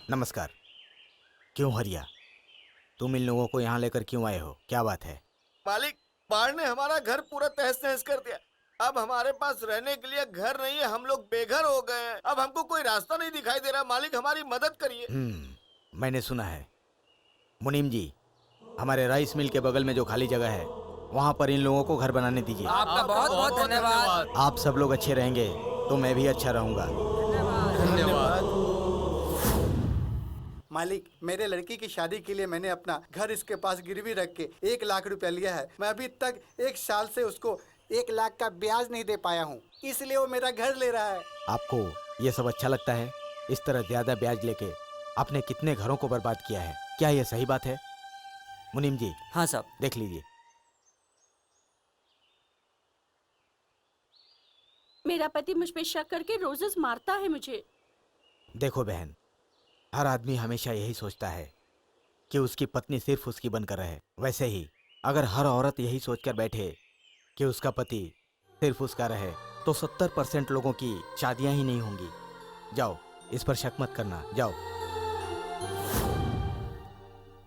नमस्कार। क्यों हरिया, तुम इन लोगों को यहाँ लेकर क्यों आए हो? क्या बात है? मालिक, बाढ़ ने हमारा घर पूरा तहस नहस कर दिया। अब हमारे पास रहने के लिए घर नहीं है, हम लोग बेघर हो गए हैं। अब हमको कोई रास्ता नहीं दिखाई दे रहा। मालिक, हमारी मदद करिए। मैंने सुना है। मुनीम जी, हमारे राइस मिल के बगल में जो खाली जगह है वहाँ पर इन लोगों को घर बनाने दीजिए। आपका बहुत बहुत धन्यवाद। आप सब लोग अच्छे रहेंगे तो मैं भी अच्छा रहूँगा। धन्यवाद। मालिक, मेरे लड़की की शादी के लिए मैंने अपना घर इसके पास गिरवी रख के 1 लाख रुपया लिया है। मैं अभी तक 1 साल से उसको 1 लाख का ब्याज नहीं दे पाया हूँ, इसलिए वो मेरा घर ले रहा है। आपको ये सब अच्छा लगता है? इस तरह ज्यादा ब्याज लेके आपने कितने घरों को बर्बाद किया है। क्या ये सही बात है? मुनीम जी। हाँ साहब। देख लीजिए। मेरा पति मुझ पे शक करके रोजेस मारता है मुझे। देखो बहन, हर आदमी हमेशा यही सोचता है कि उसकी पत्नी सिर्फ उसकी बनकर रहे। वैसे ही अगर हर औरत यही सोचकर बैठे कि उसका पति सिर्फ उसका रहे तो 70% लोगों की शादियां ही नहीं होंगी। जाओ, इस पर शक मत करना, जाओ।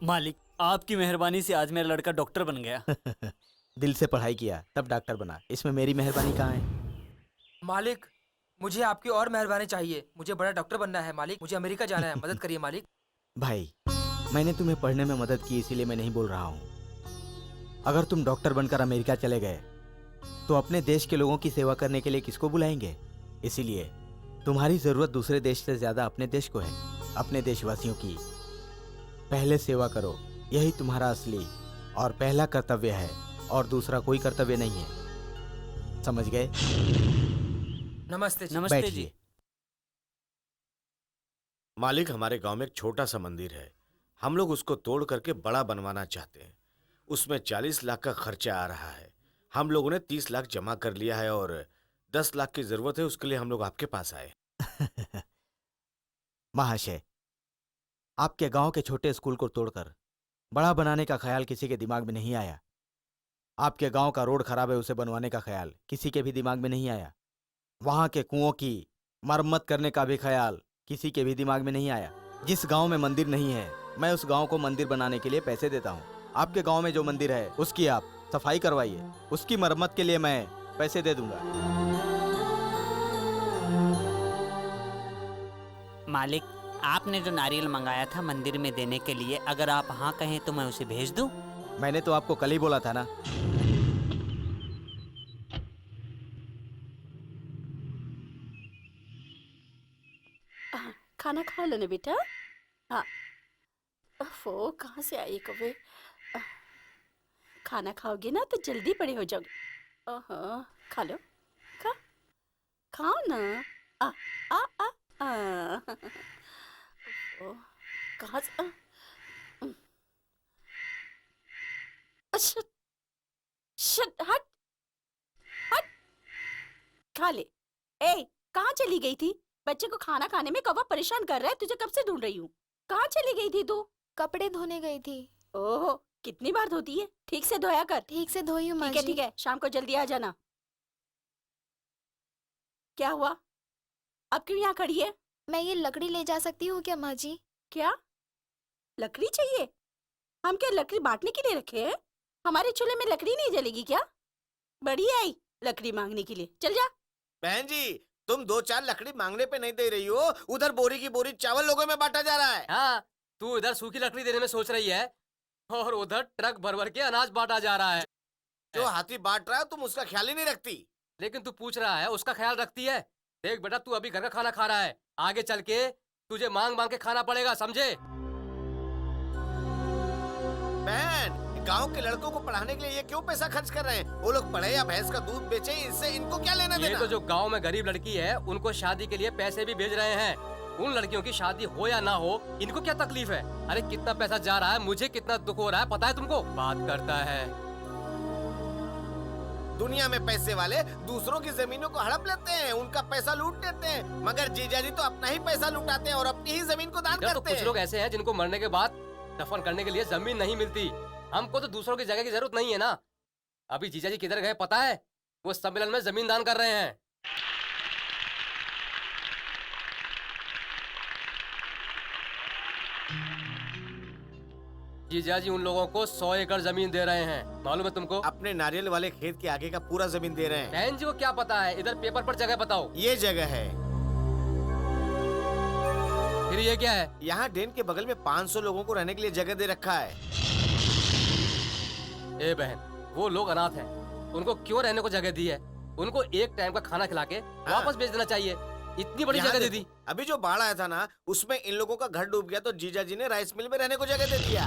मालिक, आपकी मेहरबानी से आज मेरा लड़का डॉक्टर बन गया। दिल से पढ़ाई किया तब डॉक्टर बना, इसमें मेरी मेहरबानी कहाँ है? मालिक, मुझे आपकी और मेहरबानी चाहिए। मुझे बड़ा डॉक्टर बनना है मालिक। मुझे अमेरिका जाना है, मदद करिए मालिक। भाई, मैंने तुम्हें पढ़ने में मदद की इसीलिए मैं नहीं बोल रहा हूँ। अगर तुम डॉक्टर बनकर अमेरिका चले गए तो अपने देश के लोगों की सेवा करने के लिए किसको बुलाएंगे? इसीलिए तुम्हारी जरूरत दूसरे देश से ज्यादा अपने देश को है। अपने देशवासियों की पहले सेवा करो, यही तुम्हारा असली और पहला कर्तव्य है, और दूसरा कोई कर्तव्य नहीं है। समझ गए? नमस्ते जी। नमस्ते जी। मालिक, हमारे गांव में एक छोटा सा मंदिर है, हम लोग उसको तोड़ करके बड़ा बनवाना चाहते हैं। उसमें 40 लाख का खर्चा आ रहा है। हम लोगों ने 30 लाख जमा कर लिया है और 10 लाख की जरूरत है, उसके लिए हम लोग आपके पास आए। महाशय, आपके गांव के छोटे स्कूल को तोड़कर बड़ा बनाने का ख्याल किसी के दिमाग में नहीं आया। आपके गांव का रोड खराब है, उसे बनवाने का ख्याल किसी के भी दिमाग में नहीं आया। वहां के कुओं की मरम्मत करने का भी ख्याल किसी के भी दिमाग में नहीं आया। जिस गांव में मंदिर नहीं है, मैं उस गांव को मंदिर बनाने के लिए पैसे देता हूं। आपके गांव में जो मंदिर है उसकी आप सफाई करवाइए, उसकी मरम्मत के लिए मैं पैसे दे दूंगा। मालिक, आपने जो नारियल मंगाया था मंदिर में देने के लिए, अगर आप हाँ कहें तो मैं उसे भेज दूं? मैंने तो आपको कल ही बोला था ना। खाना खा लो ना बेटा। हाँ, वो कहाँ से आई कभी? खाना खाओगे ना तो जल्दी बड़े हो जाओगे। खा लो, खाओ ना। आ आ आ आ कहाँ से? अच्छा, हट हट, खा ले। ए, कहाँ चली गई थी? बच्चे को खाना खाने में कौवा परेशान कर रहा है, तुझे कब से ढूंढ रही हूँ। कहाँ चली गई थी तू? कपड़े धोने गई थी। ओहो, कितनी बार धोती है? ठीक से धोया कर। ठीक से धोई हूँ माँ जी। ठीक है, शाम को जल्दी आ जाना। क्या हुआ? अब क्यों यहाँ खड़ी है? मैं ये लकड़ी ले जा सकती हूँ क्या माँ जी? क्या लकड़ी चाहिए? हम क्या लकड़ी बांटने के लिए रखे हैं? हमारे चूल्हे में लकड़ी नहीं जलेगी क्या? बड़ी आई लकड़ी मांगने के लिए। चल जा। बहन जी, तुम 2-4 लकड़ी मांगने पे नहीं दे रही हो, उधर बोरी की बोरी चावल लोगों में बांटा जा रहा है। हाँ, तू इधर सूखी लकड़ी देने में सोच रही है और उधर ट्रक भर भर के अनाज बांटा जा रहा है। जो हाथी बांट रहा है तुम उसका ख्याल ही नहीं रखती। लेकिन तू पूछ रहा है, उसका ख्याल रखती है। देख बेटा, तू अभी घर का खाना खा रहा है, आगे चल के तुझे मांग मांग के खाना पड़ेगा, समझे? बहन, गांव के लड़कों को पढ़ाने के लिए ये क्यों पैसा खर्च कर रहे हैं? वो लोग पढ़े या भैंस का दूध बेचे, इससे इनको क्या लेना देना? ये तो जो गांव में गरीब लड़की है उनको शादी के लिए पैसे भी भेज रहे हैं। उन लड़कियों की शादी हो या ना हो, इनको क्या तकलीफ है? अरे कितना पैसा जा रहा है, मुझे कितना दुख हो रहा है, पता है तुमको? बात करता है। दुनिया में पैसे वाले दूसरों की जमीनों को हड़प लेते हैं, उनका पैसा लूट लेते हैं, मगर जीजाजी तो अपना ही पैसा लुटाते हैं और अपनी ही जमीन को दान करते तो कुछ लोग ऐसे हैं जिनको मरने के बाद दफन करने के लिए जमीन नहीं मिलती। हमको तो दूसरों की जगह की जरूरत नहीं है ना। अभी जीजा जी किधर गए पता है? वो सम्मेलन में जमीन दान कर रहे हैं। जीजा जी उन लोगों को 100 एकड़ जमीन दे रहे हैं, मालूम है तुमको? अपने नारियल वाले खेत के आगे का पूरा जमीन दे रहे हैं। बहन जी को क्या पता है? इधर पेपर पर जगह बताओ। ये जगह है। फिर ये क्या है? यहाँ डेन के बगल में 500 लोगों को रहने के लिए जगह दे रखा है। ए बहन, वो लोग अनाथ हैं, उनको क्यों रहने को जगह दी है? उनको एक टाइम का खाना खिला के वापस भेज देना चाहिए। इतनी बड़ी जगह दे दी। अभी जो बाढ़ आया था ना, उसमें इन लोगों का घर डूब गया तो जीजा जी ने राइस मिल में रहने को जगह दे दिया।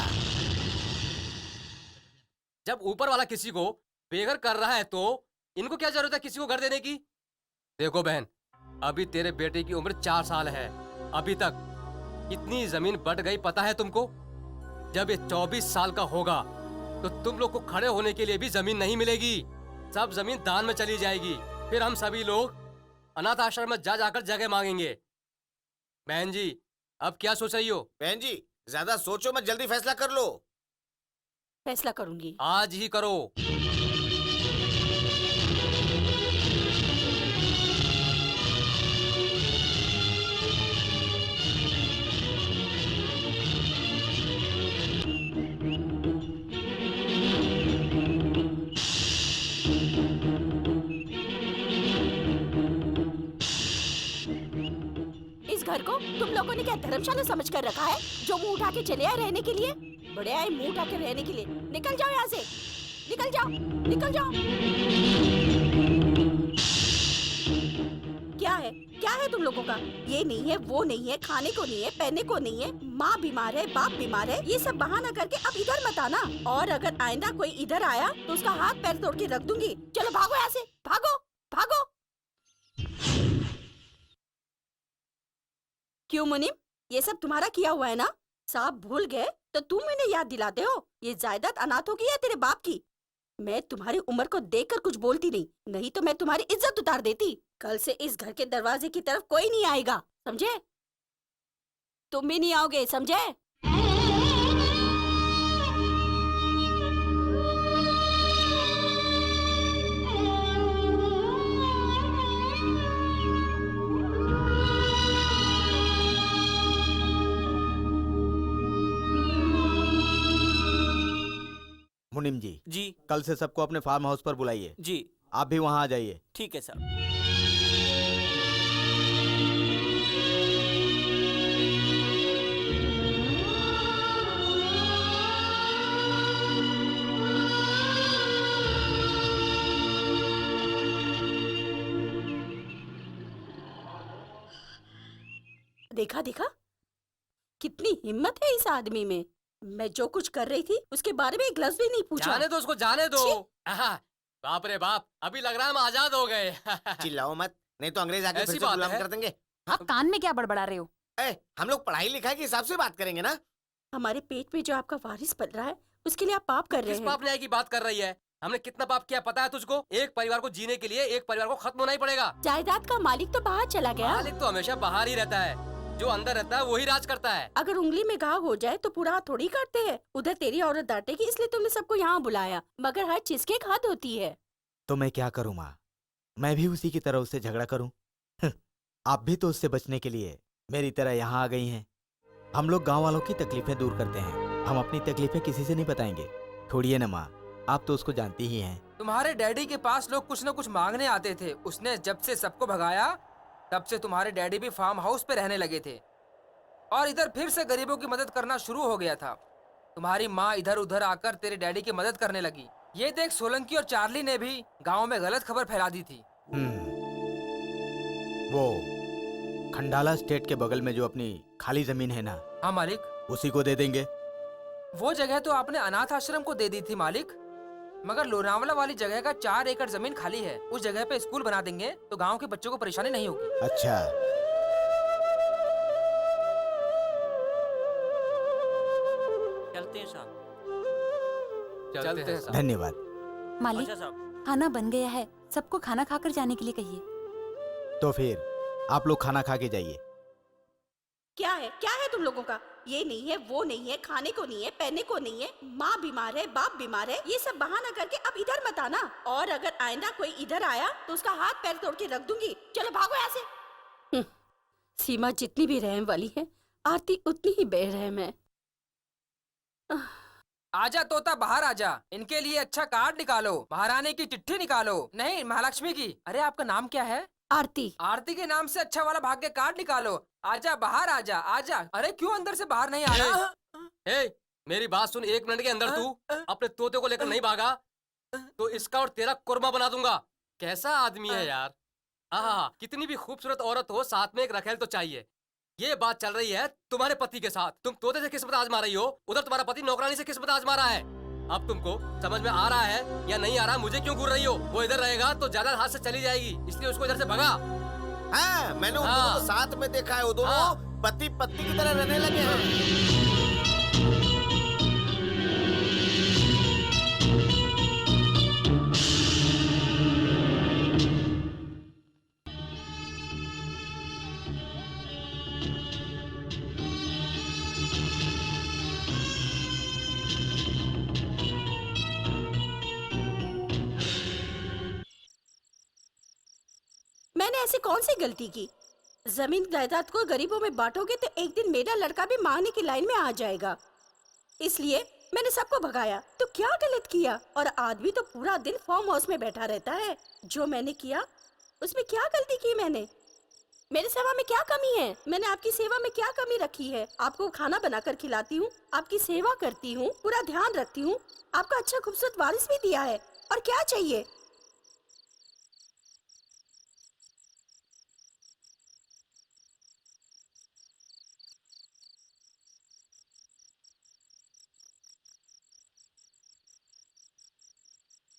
जब ऊपर वाला किसी को बेघर कर रहा है तो इनको क्या जरूरत है किसी को घर देने की? देखो बहन, अभी तेरे बेटे की उम्र 4 साल है, अभी तक इतनी जमीन बट गई पता है तुमको? जब ये 24 साल का होगा तो तुम लोग को खड़े होने के लिए भी जमीन नहीं मिलेगी, सब जमीन दान में चली जाएगी। फिर हम सभी लोग अनाथ आश्रम में जा जाकर जगह मांगेंगे। बहन जी अब क्या सोच रही हो? बहन जी ज्यादा सोचो मत, जल्दी फैसला कर लो। फैसला करूंगी। आज ही करो। इस घर को तुम लोगों ने क्या धर्मशाला समझ कर रखा है, जो मुंह उठा के चले आए रहने के लिए? बड़े आए मुंह उठा के रहने के लिए। निकल जाओ यहाँ से, निकल जाओ, निकल जाओ। क्या है, क्या है तुम लोगों का? ये नहीं है, वो नहीं है, खाने को नहीं है, पहनने को नहीं है, माँ बीमार है, बाप बीमार है, ये सब बहाना करके अब इधर मत आना। और अगर आइंदा कोई इधर आया तो उसका हाथ पैर तोड़ के रख दूंगी। चलो भागो यहाँ से, भागो भागो। क्यों मुनीम, ये सब तुम्हारा किया हुआ है ना? साहब भूल गए तो तुम इन्हें याद दिलाते हो। ये जायदाद अनाथों की है तेरे बाप की। मैं तुम्हारी उम्र को देखकर कुछ बोलती नहीं, नहीं तो मैं तुम्हारी इज्जत उतार देती। कल से इस घर के दरवाजे की तरफ कोई नहीं आएगा, समझे? तुम भी नहीं आओगे, समझे? मुनीम जी जी कल से सबको अपने फार्म हाउस पर बुलाइए। जी आप भी वहाँ आ जाइए। ठीक है साहब। देखा देखा, कितनी हिम्मत है इस आदमी में। मैं जो कुछ कर रही थी उसके बारे में एक लफ्ज भी नहीं पूछा। जाने दो उसको, जाने दो। बाप रे बाप, अभी लग रहा है हम आजाद हो गए। चिल्लाओ मत, नहीं तो अंग्रेज आके फिर से गुलाम कर देंगे। आप कान में क्या बड़बड़ा रहे हो? हम लोग पढ़ाई लिखाई के हिसाब से बात करेंगे ना। हमारे पेट में जो आपका वारिस पल रहा है उसके लिए आप पाप कर रहे हैं। किस पाप न्याय की बात कर रही है? हमने कितना पाप किया पता है तुझको? एक परिवार को जीने के लिए एक परिवार को खत्म होना ही पड़ेगा। जायदाद का मालिक तो बाहर चला गया। मालिक तो हमेशा बाहर ही रहता है, जो अंदर रहता है वही राज करता है। अगर उंगली में घाव हो जाए तो पूरा हाथ थोड़ी काटते हैं। उधर तेरी औरत डांटेगी इसलिए तुमने सबको यहाँ बुलाया, मगर हर चीज की एक हद होती है। तो मैं क्या करूँ माँ? मैं भी उसी की तरह उससे झगड़ा करूँ? आप भी तो उससे बचने के लिए मेरी तरह यहाँ आ गई हैं। हम लोग गांव वालों की तकलीफें दूर करते हैं, हम अपनी तकलीफें किसी से नहीं बताएंगे। छोड़िए ना माँ, आप तो उसको जानती ही हैं। तुम्हारे डैडी के पास लोग कुछ न कुछ मांगने आते थे। उसने जब से सबको भगाया तब से तुम्हारे डैडी भी फार्म हाउस पे रहने लगे थे और इधर फिर से गरीबों की मदद करना शुरू हो गया था। तुम्हारी माँ इधर उधर आकर तेरे डैडी की मदद करने लगी। ये देख, सोलंकी और चार्ली ने भी गांव में गलत खबर फैला दी थी। वो खंडाला स्टेट के बगल में जो अपनी खाली जमीन है ना? हाँ मालिक। उसी को दे देंगे। वो जगह तो आपने अनाथ आश्रम को दे दी थी मालिक, मगर लोनावला वाली जगह का 4 एकड़ जमीन खाली है। उस जगह पे स्कूल बना देंगे तो गांव के बच्चों को परेशानी नहीं होगी। अच्छा, चलते हैं साहब। चलते हैं। धन्यवाद। मालिक, अच्छा साहब। खाना बन गया है, सबको खाना खाकर जाने के लिए कहिए। तो फिर आप लोग खाना खा के जाइए। क्या है तुम लोगों का? ये नहीं है, वो नहीं है, खाने को नहीं है, पहनने को नहीं है, माँ बीमार है, बाप बीमार है, ये सब बहाना करके अब इधर मत आना। और अगर आइंदा कोई इधर आया तो उसका हाथ पैर तोड़ के रख दूंगी। चलो भागो यहाँ से। सीमा जितनी भी रहम वाली है, आरती उतनी ही बेरहम है। आजा तोता बाहर आजा, इनके लिए अच्छा कार्ड निकालो, महारानी की चिट्ठी निकालो। नहीं, महालक्ष्मी की। अरे आपका नाम क्या है? आरती। आरती के नाम से अच्छा वाला भाग्य कार्ड निकालो। आजा बाहर आजा, आजा। अरे क्यों अंदर से बाहर नहीं आ रहा? ए, मेरी बात सुन, 1 मिनट के अंदर तू अपने तोते को लेकर नहीं भागा तो इसका और तेरा कुर्मा बना दूंगा। कैसा आदमी है यार। हाँ, कितनी भी खूबसूरत औरत हो, साथ में एक रखेल तो चाहिए। ये बात चल रही है तुम्हारे पति के साथ। तुम तोते से किस्मत आजमा रही हो, उधर तुम्हारा पति नौकरानी से किस्मत आजमा रहा है। अब तुमको समझ में आ रहा है या नहीं आ रहा? मुझे क्यों घूर रही हो? वो इधर रहेगा तो ज्यादा हाथ से चली जाएगी, इसलिए उसको इधर से भगा। हाँ, मैंने उन दोनों को साथ में देखा है। वो दोनों पति पत्नी की तरह रहने लगे हैं। मैंने ऐसी कौन सी गलती की? जमीन जायदाद को गरीबों में बांटोगे तो एक दिन मेरा लड़का भी मांगने की लाइन में आ जाएगा, इसलिए मैंने सबको भगाया। तो क्या गलत किया? और आदमी तो पूरा दिन फार्म हाउस में बैठा रहता है। जो मैंने किया उसमें क्या गलती की मैंने? मेरी सेवा में क्या कमी है? मैंने आपकी सेवा में क्या कमी रखी है? आपको खाना बनाकर खिलाती हूँ, आपकी सेवा करती हूँ, पूरा ध्यान रखती हूँ, आपका अच्छा खूबसूरत वारिस भी दिया है, और क्या चाहिए?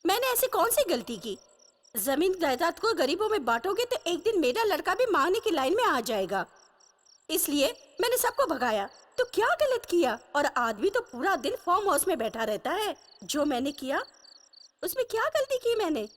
मैंने ऐसी कौन सी गलती की? जमीन जायदाद को गरीबों में बांटोगे तो एक दिन मेरा लड़का भी मांगने की लाइन में आ जाएगा, इसलिए मैंने सबको भगाया। तो क्या गलत किया? और आदमी तो पूरा दिन फार्म हाउस में बैठा रहता है। जो मैंने किया उसमें क्या गलती की मैंने?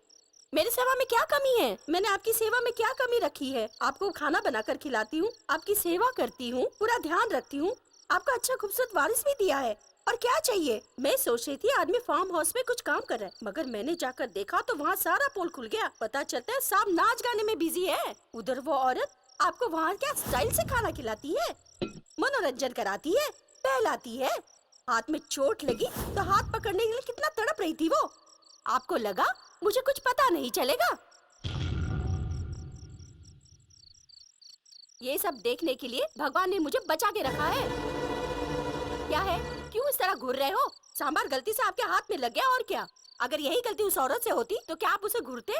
मेरी सेवा में क्या कमी है? मैंने आपकी सेवा में क्या कमी रखी है? आपको खाना बनाकर खिलाती हूँ, आपकी सेवा करती हूँ, पूरा ध्यान रखती हूँ, आपका अच्छा खूबसूरत वारिस भी दिया है, और क्या चाहिए? मैं सोच रही थी आदमी फार्म हाउस में कुछ काम कर रहा है, मगर मैंने जाकर देखा तो वहाँ सारा पोल खुल गया। पता चलता है साहब नाच गाने में बिजी है। उधर वो औरत आपको वहाँ क्या स्टाइल से खाना खिलाती है, मनोरंजन कराती है, पहलाती है। हाथ में चोट लगी तो हाथ पकड़ने के लिए कितना तड़प रही थी वो। आपको लगा मुझे कुछ पता नहीं चलेगा? ये सब देखने के लिए भगवान ने मुझे बचा के रखा है। क्या है, क्यों इस तरह घूर रहे हो? सांभर गलती से आपके हाथ में लग गया, और क्या? अगर यही गलती उस औरत से होती तो क्या आप उसे घूरते?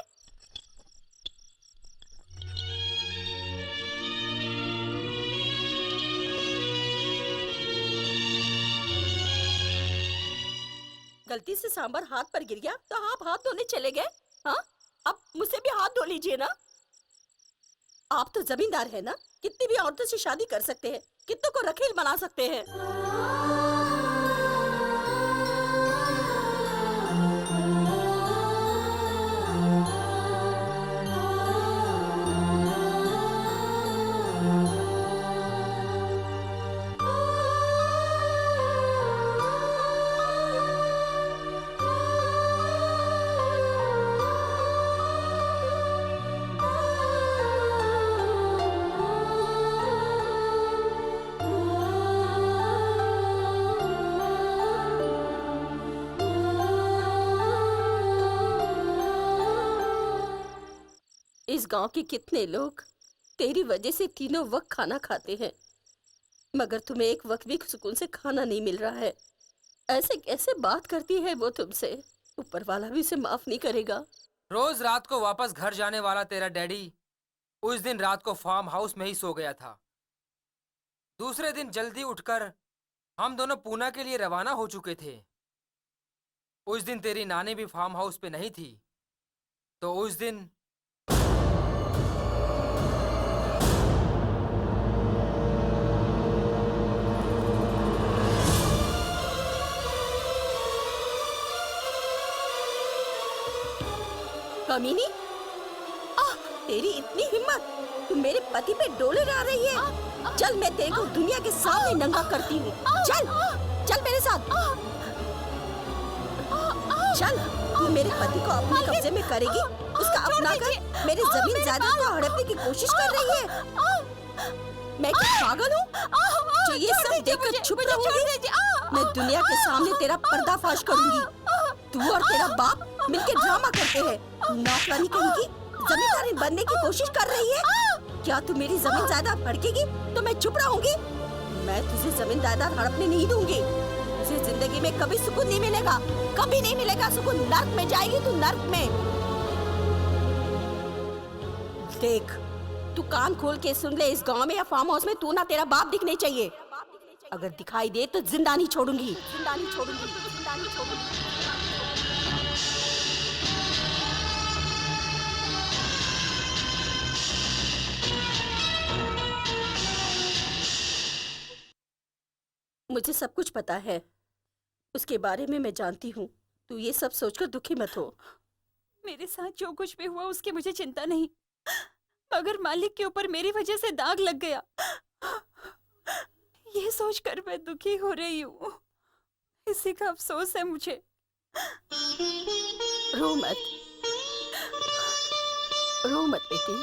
गलती से सांभर हाथ पर गिर गया तो आप हाथ धोने चले गए। हाँ, अब मुझसे भी हाथ धो लीजिए ना। आप तो जमींदार है ना, कितनी भी औरतों से शादी कर सकते हैं, कितनों को रखेल बना सकते हैं। इस गांव के कितने लोग तेरी वजह से तीनों वक्त खाना खाते हैं, मगर तुम्हें एक वक्त भी सुकून से खाना नहीं मिल रहा है। ऐसे कैसे बात करती है वो तुमसे? ऊपर वाला भी उसे माफ नहीं करेगा। रोज रात को वापस घर जाने वाला तेरा डैडी उस दिन रात को फार्म हाउस में ही सो गया था। दूसरे दिन जल्दी उठकर हम दोनों पूना के लिए रवाना हो चुके थे। उस दिन तेरी नानी भी फार्म हाउस पे नहीं थी, तो उस दिन कमीनी, तेरी इतनी हिम्मत, तू मेरे पति पे डोले ला रही है। चल मैं तेरे को दुनिया के सामने नंगा करती हूँ। चल चल मेरे साथ चल। तू मेरे पति को अपने कब्जे में करेगी, उसका अपना कर मेरी जमीन जायदाद को हड़पने की कोशिश कर रही है। मैं क्या पागल हूँ जो ये सब देखकर चुप रहूंगी? मैं दुनिया के सामने तेरा पर्दाफाश करूंगी। तू और तेरा बाप मिलके ड्रामा करते हैं। नौकरानी कहीं की जमींदारी बनने की कोशिश कर रही है। क्या तू मेरी जमीन जायदाद भड़केगी तो मैं चुप रहूंगी? मैं तुझे जमीन जायदाद हड़पने नहीं दूंगी। तुझे जिंदगी में कभी सुकून नहीं मिलेगा, कभी नहीं मिलेगा सुकून। नर्क में जाएगी तू, नर्क में। देख, तू कान खोल के सुन ले, इस गांव में या फार्म हाउस में तू ना तेरा बाप दिखने चाहिए। अगर दिखाई दे तो जिंदा नहीं छोड़ूंगी, जिंदा नहीं छोड़ूंगी, जिंदा नहीं छोड़ूंगी। मुझे सब कुछ पता है, उसके बारे में मैं जानती हूँ। तू ये सब सोचकर दुखी मत हो। मेरे साथ जो कुछ भी हुआ उसकी मुझे चिंता नहीं, मगर मालिक के ऊपर मेरी वजह से दाग लग गया, ये सोचकर मैं दुखी हो रही हूँ। इसी का अफसोस है मुझे। रो मत, रो मत बेटी।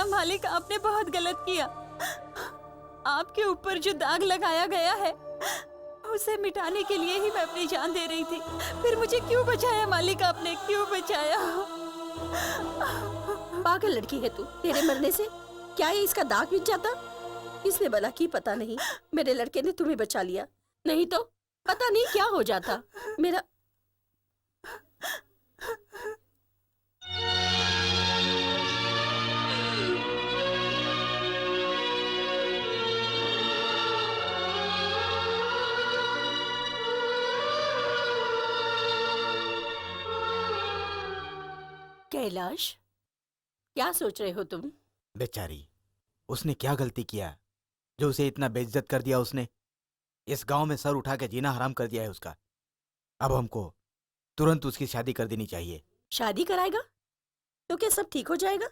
मालिक, आपने बहुत गलत किया। आपके ऊपर जो दाग लगाया गया है उसे मिटाने के लिए ही मैं अपनी जान दे रही थी। फिर मुझे क्यों बचाया मालिक, आपने क्यों बचाया? पागल लड़की है तू। तेरे मरने से क्या ये इसका दाग मिट जाता? इसने भला की पता नहीं, मेरे लड़के ने तुम्हें बचा लिया, नहीं तो पता नहीं क्या हो जाता। मेरा कैलाश, क्या सोच रहे हो तुम? बेचारी, उसने क्या गलती किया जो उसे इतना बेइज्जत कर दिया? उसने इस गांव में सर उठा के जीना हराम कर दिया है उसका। अब हमको तुरंत उसकी शादी कर देनी चाहिए। शादी कराएगा तो क्या सब ठीक हो जाएगा?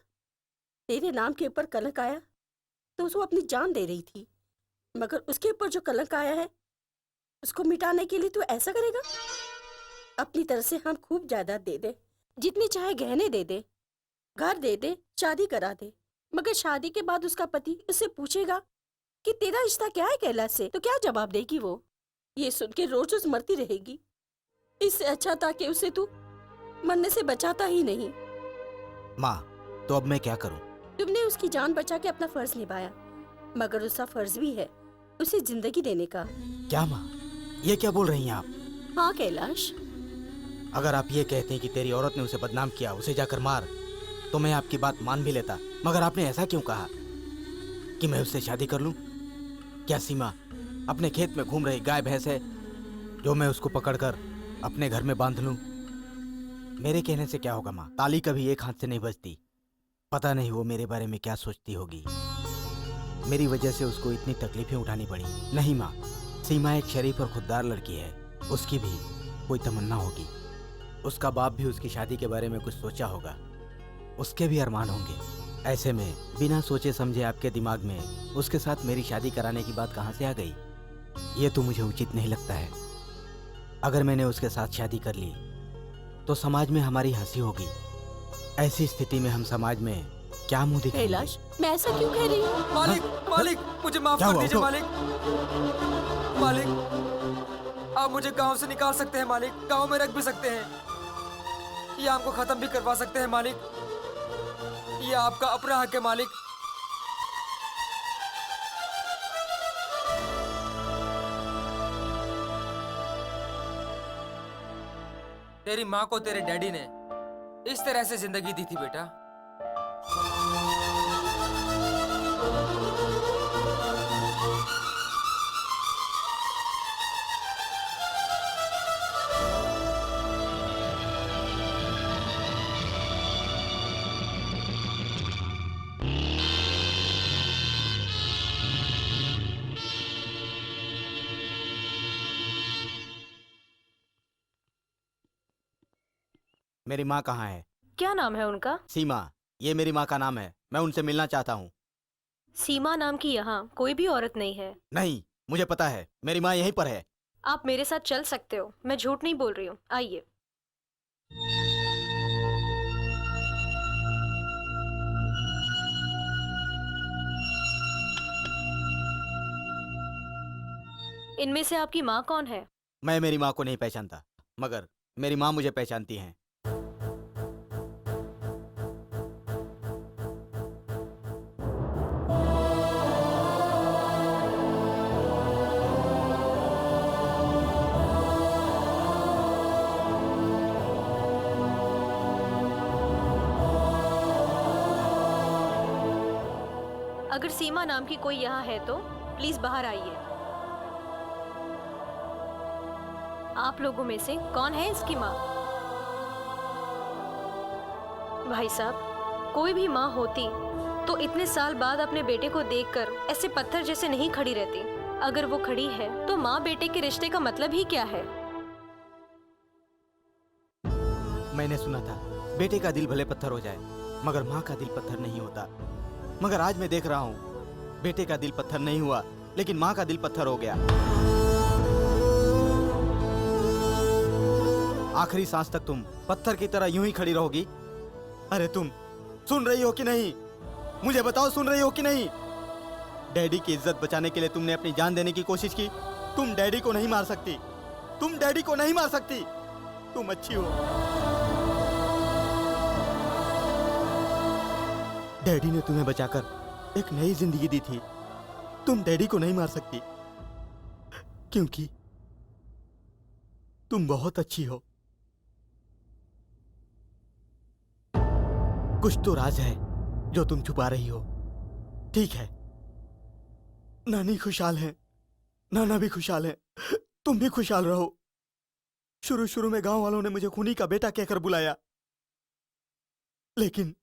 तेरे नाम के ऊपर कलंक आया तो वो अपनी जान दे रही थी, मगर उसके ऊपर जो कलंक आया है उसको मिटाने के लिए तू ऐसा करेगा? अपनी तरफ से हम खूब जायदाद दे दे, जितनी चाहे गहने दे दे, घर दे दे, शादी करा दे, मगर शादी के बाद उसका पति उससे पूछेगा कि तेरा रिश्ता क्या है कैलाश से, तो क्या जवाब देगी वो? ये सुन के रोज रोज मरती रहेगी। इससे अच्छा था कि उसे तू मरने से बचाता ही नहीं। माँ, तो अब मैं क्या करूं? तुमने उसकी जान बचा के अपना फर्ज निभाया, मगर उसका फर्ज भी है उसे जिंदगी देने का। क्या माँ, ये क्या बोल रही हैं आप? हाँ कैलाश, अगर आप ये कहते हैं कि तेरी औरत ने उसे बदनाम किया, उसे जाकर मार, तो मैं आपकी बात मान भी लेता। मगर आपने ऐसा क्यों कहा कि मैं उससे शादी कर लूं? क्या सीमा अपने खेत में घूम रही गाय भैंस है जो मैं उसको पकड़कर अपने घर में बांध लूं? मेरे कहने से क्या होगा माँ? ताली कभी एक हाथ से नहीं बजती। पता नहीं वो मेरे बारे में क्या सोचती होगी। मेरी वजह से उसको इतनी तकलीफें उठानी पड़ी। नहीं माँ, सीमा एक शरीफ और खुददार लड़की है, उसकी भी कोई तमन्ना होगी। उसका बाप भी उसकी शादी के बारे में कुछ सोचा होगा, उसके भी अरमान होंगे। ऐसे में बिना सोचे समझे आपके दिमाग में उसके साथ मेरी शादी कराने की बात कहाँ से आ गई? ये तो मुझे उचित नहीं लगता है। अगर मैंने उसके साथ शादी कर ली तो समाज में हमारी हंसी होगी। ऐसी स्थिति में हम समाज में क्या मुंह दिखाएंगे? कैलाश, मैं ऐसा क्यों कह रही हूँ? मालिक, मालिक, मुझे माफ कर दीजिए मालिक। मालिक, आप मुझे गांव से निकाल सकते हैं मालिक, गांव में रख भी सकते हैं, या हमको खत्म भी करवा सकते हैं मालिक। ये आपका अपना हक है मालिक। तेरी माँ को तेरे डैडी ने इस तरह से जिंदगी दी थी बेटा। मेरी माँ कहाँ है? क्या नाम है उनका? सीमा। ये मेरी माँ का नाम है। मैं उनसे मिलना चाहता हूँ। सीमा नाम की यहाँ कोई भी औरत नहीं है। नहीं, मुझे पता है, मेरी माँ यहीं पर है। आप मेरे साथ चल सकते हो, मैं झूठ नहीं बोल रही हूँ। आइए। इनमें से आपकी माँ कौन है? मैं मेरी माँ को नहीं पहचानता, मगर मेरी माँ मुझे पहचानती हैं। अगर सीमा नाम की कोई यहाँ है तो प्लीज बाहर आइए। आप लोगों में से कौन है इसकी माँ? भाई साहब, कोई भी माँ होती तो इतने साल बाद अपने बेटे को देखकर ऐसे पत्थर जैसे नहीं खड़ी रहती। अगर वो खड़ी है तो माँ बेटे के रिश्ते का मतलब ही क्या है? मैंने सुना था बेटे का दिल भले पत्थर हो जाए मगर माँ का दिल पत्थर नहीं होता। मगर आज मैं देख रहा हूँ बेटे का दिल पत्थर नहीं हुआ लेकिन माँ का दिल पत्थर हो गया। आखिरी सांस तक तुम पत्थर की तरह यूं ही खड़ी रहोगी। अरे तुम सुन रही हो कि नहीं? मुझे बताओ, सुन रही हो कि नहीं? डैडी की इज्जत बचाने के लिए तुमने अपनी जान देने की कोशिश की। तुम डैडी को नहीं मार सकती। तुम डैडी को नहीं मार सकती। तुम अच्छी हो। डैडी ने तुम्हें बचाकर एक नई जिंदगी दी थी। तुम डैडी को नहीं मार सकती क्योंकि तुम बहुत अच्छी हो। कुछ तो राज है जो तुम छुपा रही हो। ठीक है, नानी खुशहाल है, नाना भी खुशहाल है, तुम भी खुशहाल रहो। शुरू शुरू में गांव वालों ने मुझे खूनी का बेटा कहकर बुलाया, लेकिन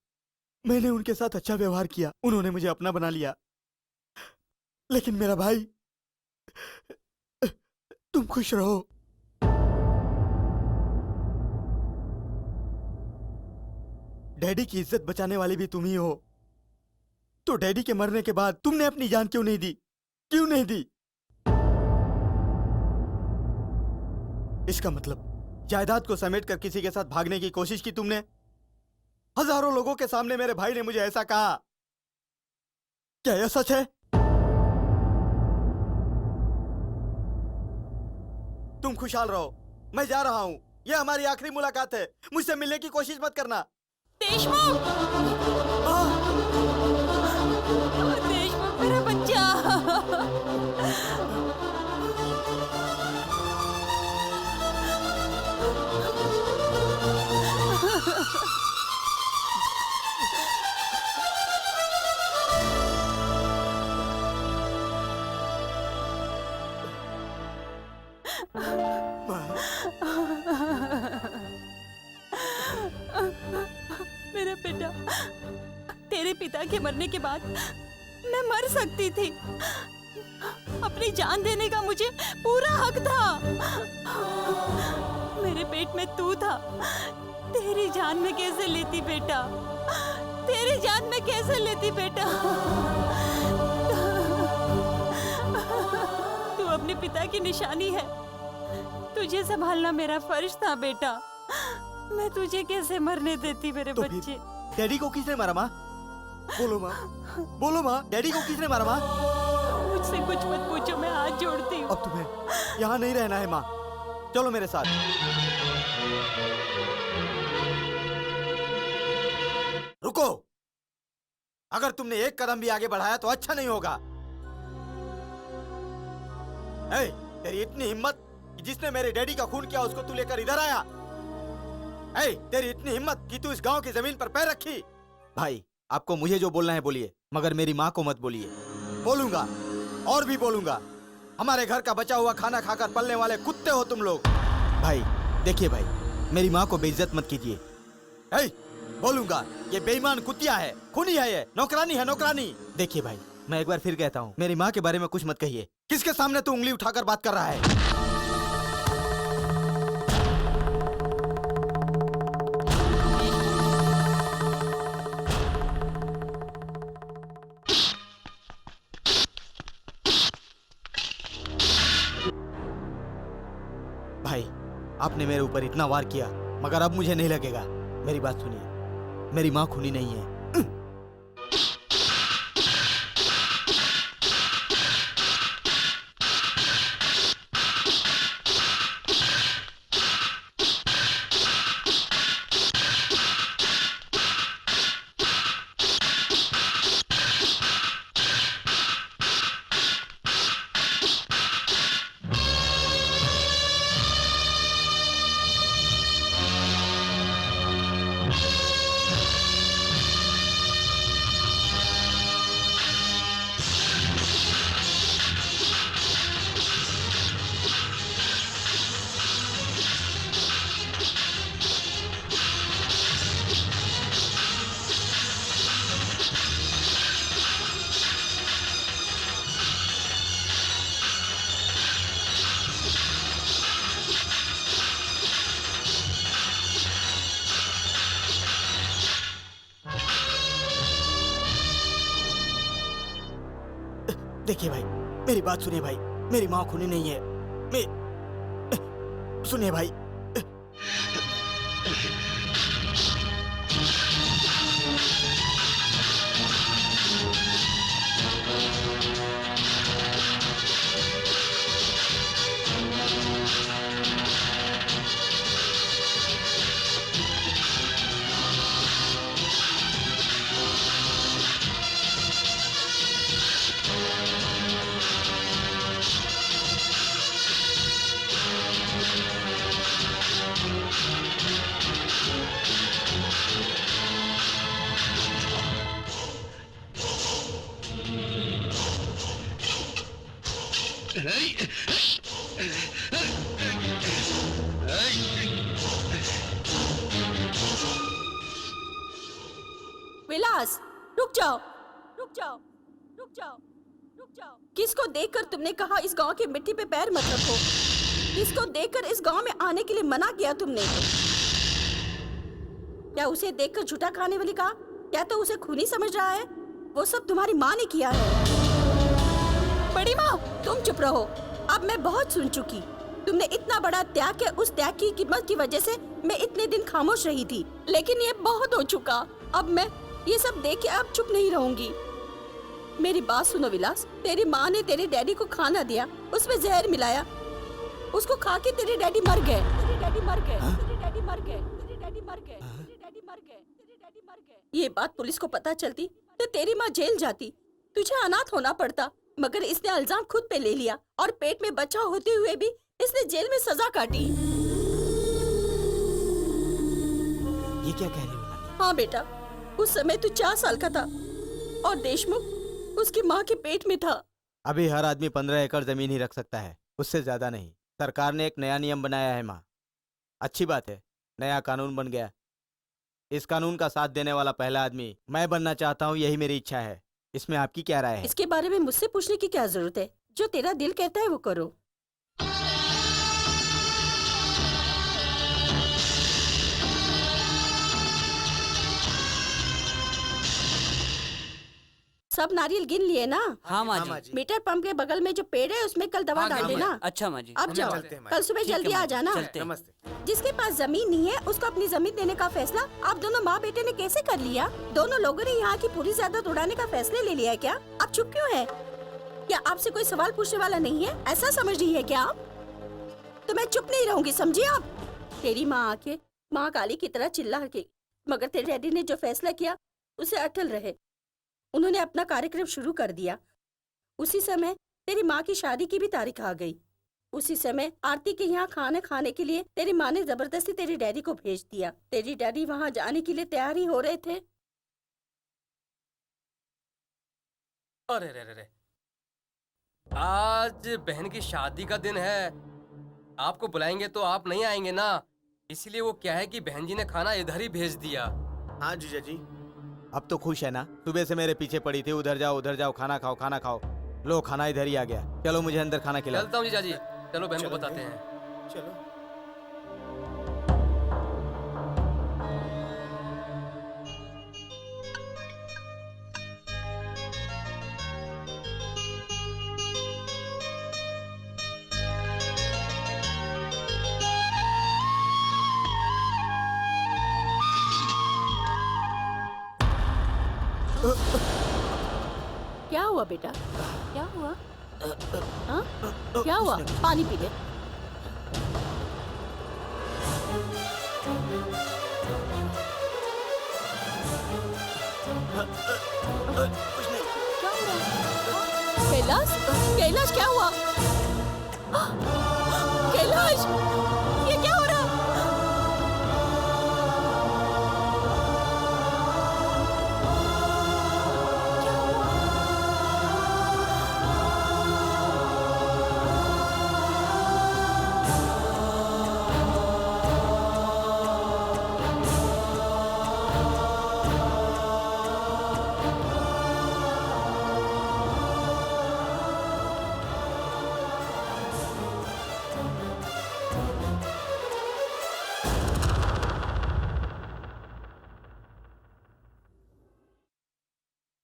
मैंने उनके साथ अच्छा व्यवहार किया। उन्होंने मुझे अपना बना लिया। लेकिन मेरा भाई, तुम खुश रहो। डैडी की इज्जत बचाने वाली भी तुम ही हो। तो डैडी के मरने के बाद तुमने अपनी जान क्यों नहीं दी? क्यों नहीं दी? इसका मतलब जायदाद को समेटकर किसी के साथ भागने की कोशिश की तुमने। हजारों लोगों के सामने मेरे भाई ने मुझे ऐसा कहा। क्या यह सच है? तुम खुशहाल रहो, मैं जा रहा हूं। यह हमारी आखिरी मुलाकात है। मुझसे मिलने की कोशिश मत करना। देशमुख! देशमुख मेरा बच्चा! मेरा बेटा, तेरे पिता के मरने के बाद मैं मर सकती थी। अपनी जान देने का मुझे पूरा हक था। मेरे पेट में तू था। तेरी जान में कैसे लेती बेटा? तेरी जान में कैसे लेती बेटा? तू अपने पिता की निशानी है। तुझे संभालना मेरा फर्ज था बेटा। मैं तुझे कैसे मरने देती मेरे तो बच्चे? डैडी को किसने मारा माँ? बोलो माँ, बोलो माँ, डैडी को किसने मारा माँ? मुझसे कुछ मत पूछो, मैं हाथ जोड़ती हूँ। अब तुम्हें यहाँ नहीं रहना है माँ। चलो मेरे साथ। रुको, अगर तुमने एक कदम भी आगे बढ़ाया तो अच्छा नहीं होगा। तेरी इतनी हिम्मत कि जिसने मेरे डैडी का खून किया उसको तू लेकर इधर आया। ए, तेरी इतनी हिम्मत कि तू इस गांव की जमीन पर पैर रखी। भाई आपको मुझे जो बोलना है बोलिए, मगर मेरी माँ को मत बोलिए। बोलूंगा और भी बोलूंगा। हमारे घर का बचा हुआ खाना खाकर पलने वाले कुत्ते हो तुम लोग। भाई देखिए भाई, मेरी माँ को बेइज्जत मत कीजिए। बोलूंगा, ये बेईमान कुतिया है, खूनी है, ये नौकरानी है, नौकरानी। देखिए भाई, मैं एक बार फिर कहता हूँ, मेरी माँ के बारे में कुछ मत कहिए। किसके सामने तू उंगली उठाकर बात कर रहा है? भाई आपने मेरे ऊपर इतना वार किया, मगर अब मुझे नहीं लगेगा। मेरी बात सुनिए, मेरी माँ खूनी नहीं है। देखिए भाई, मेरी बात सुनिए भाई, मेरी माँ खूनी नहीं है। सुनिए भाई। विलास, रुक जाओ, रुक जाओ, रुक जाओ, रुक जाओ। किसको देखकर तुमने कहा इस गांव की मिट्टी पे पैर मत रखो? किसको देखकर इस गांव में आने के लिए मना किया तुमने? क्या उसे देखकर झूठा खाने वाली कहा? क्या तो उसे खूनी समझ रहा है? वो सब तुम्हारी माँ ने किया है। बड़ी माँ, तुम चुप रहो। अब मैं बहुत सुन चुकी। तुमने इतना बड़ा त्याग किया, उस त्याग की कीमत की वजह से मैं इतने दिन खामोश रही थी, लेकिन ये बहुत हो चुका। अब मैं ये सब देख के अब चुप नहीं रहूंगी। मेरी बात सुनो विलास, तेरी माँ ने तेरे डैडी को खाना दिया, उसमें जहर मिलाया, उसको खा के तेरे डैडी मर गए। तेरे डैडी मर गए, तेरे डैडी मर गए, तेरे डैडी मर गए, तेरे डैडी मर गए, तेरे डैडी मर गए। ये बात पुलिस को पता चलती तो तेरी माँ जेल जाती, तुझे अनाथ होना पड़ता। मगर इसने इल्जाम खुद पे ले लिया और पेट में बच्चा होते हुए भी इसने जेल में सजा काटी। ये क्या कह रही हो? हाँ बेटा, उस समय तू 4 साल का था और देशमुख उसकी माँ के पेट में था। अभी हर आदमी 15 एकड़ जमीन ही रख सकता है, उससे ज्यादा नहीं। सरकार ने एक नया नियम बनाया है माँ, अच्छी बात है, नया कानून बन गया। इस कानून का साथ देने वाला पहला आदमी मैं बनना चाहता हूँ, यही मेरी इच्छा है। इसमें आपकी क्या राय है? इसके बारे में मुझसे पूछने की क्या जरूरत है? जो तेरा दिल कहता है वो करो। सब नारियल गिन लिए ना? हाँ माँ जी। मीटर पंप के बगल में जो पेड़ है उसमें कल दवा डाल देना। अच्छा माँ जी। अब जाओ, कल सुबह जल्दी आ जाना। जिसके पास जमीन नहीं है उसको अपनी जमीन देने का फैसला आप दोनों माँ बेटे ने कैसे कर लिया? दोनों लोगों ने यहाँ की पूरी जायदाद उड़ाने का फैसला ले लिया है क्या? आप चुप क्यों है? क्या आपसे कोई सवाल पूछने वाला नहीं है? ऐसा समझ रही है क्या आप? तो मैं चुप नहीं रहूंगी, समझिए आप? तेरी माँ आके माँ काली की तरह चिल्ला के, मगर तेरे डैडी ने जो फैसला किया उसे अटल रहे। उन्होंने अपना कार्यक्रम शुरू कर दिया। उसी समय तेरी माँ की शादी की भी तारीख आ गई। उसी समय आरती के यहाँ खाना खाने के लिए तेरी माँ ने जबरदस्ती तेरी डैडी को भेज दिया। तेरी डैडी वहाँ जाने के लिए तैयार ही हो रहे थे। अरे रे रे रे, आज बहन की शादी का दिन है, आपको बुलाएंगे तो आप नहीं आएंगे ना, इसलिए वो क्या है कि बहन जी ने खाना इधर ही भेज दिया। हाँ जीजा जी, अब तो खुश है ना? सुबह से मेरे पीछे पड़ी थी, उधर जाओ, खाना खाओ, खाना खाओ। लो खाना इधर ही आ गया, चलो मुझे अंदर खाना खिलाओ। चलता हूँ जीजा जी, चलो बहन को बताते हैं। चलो। क्या हुआ बेटा? क्या हुआ? हाँ? क्या हुआ? पानी पी ले। क्या हुआ? कैलाश? कैलाश क्या हुआ? कैलाश, ये क्या हो रहा?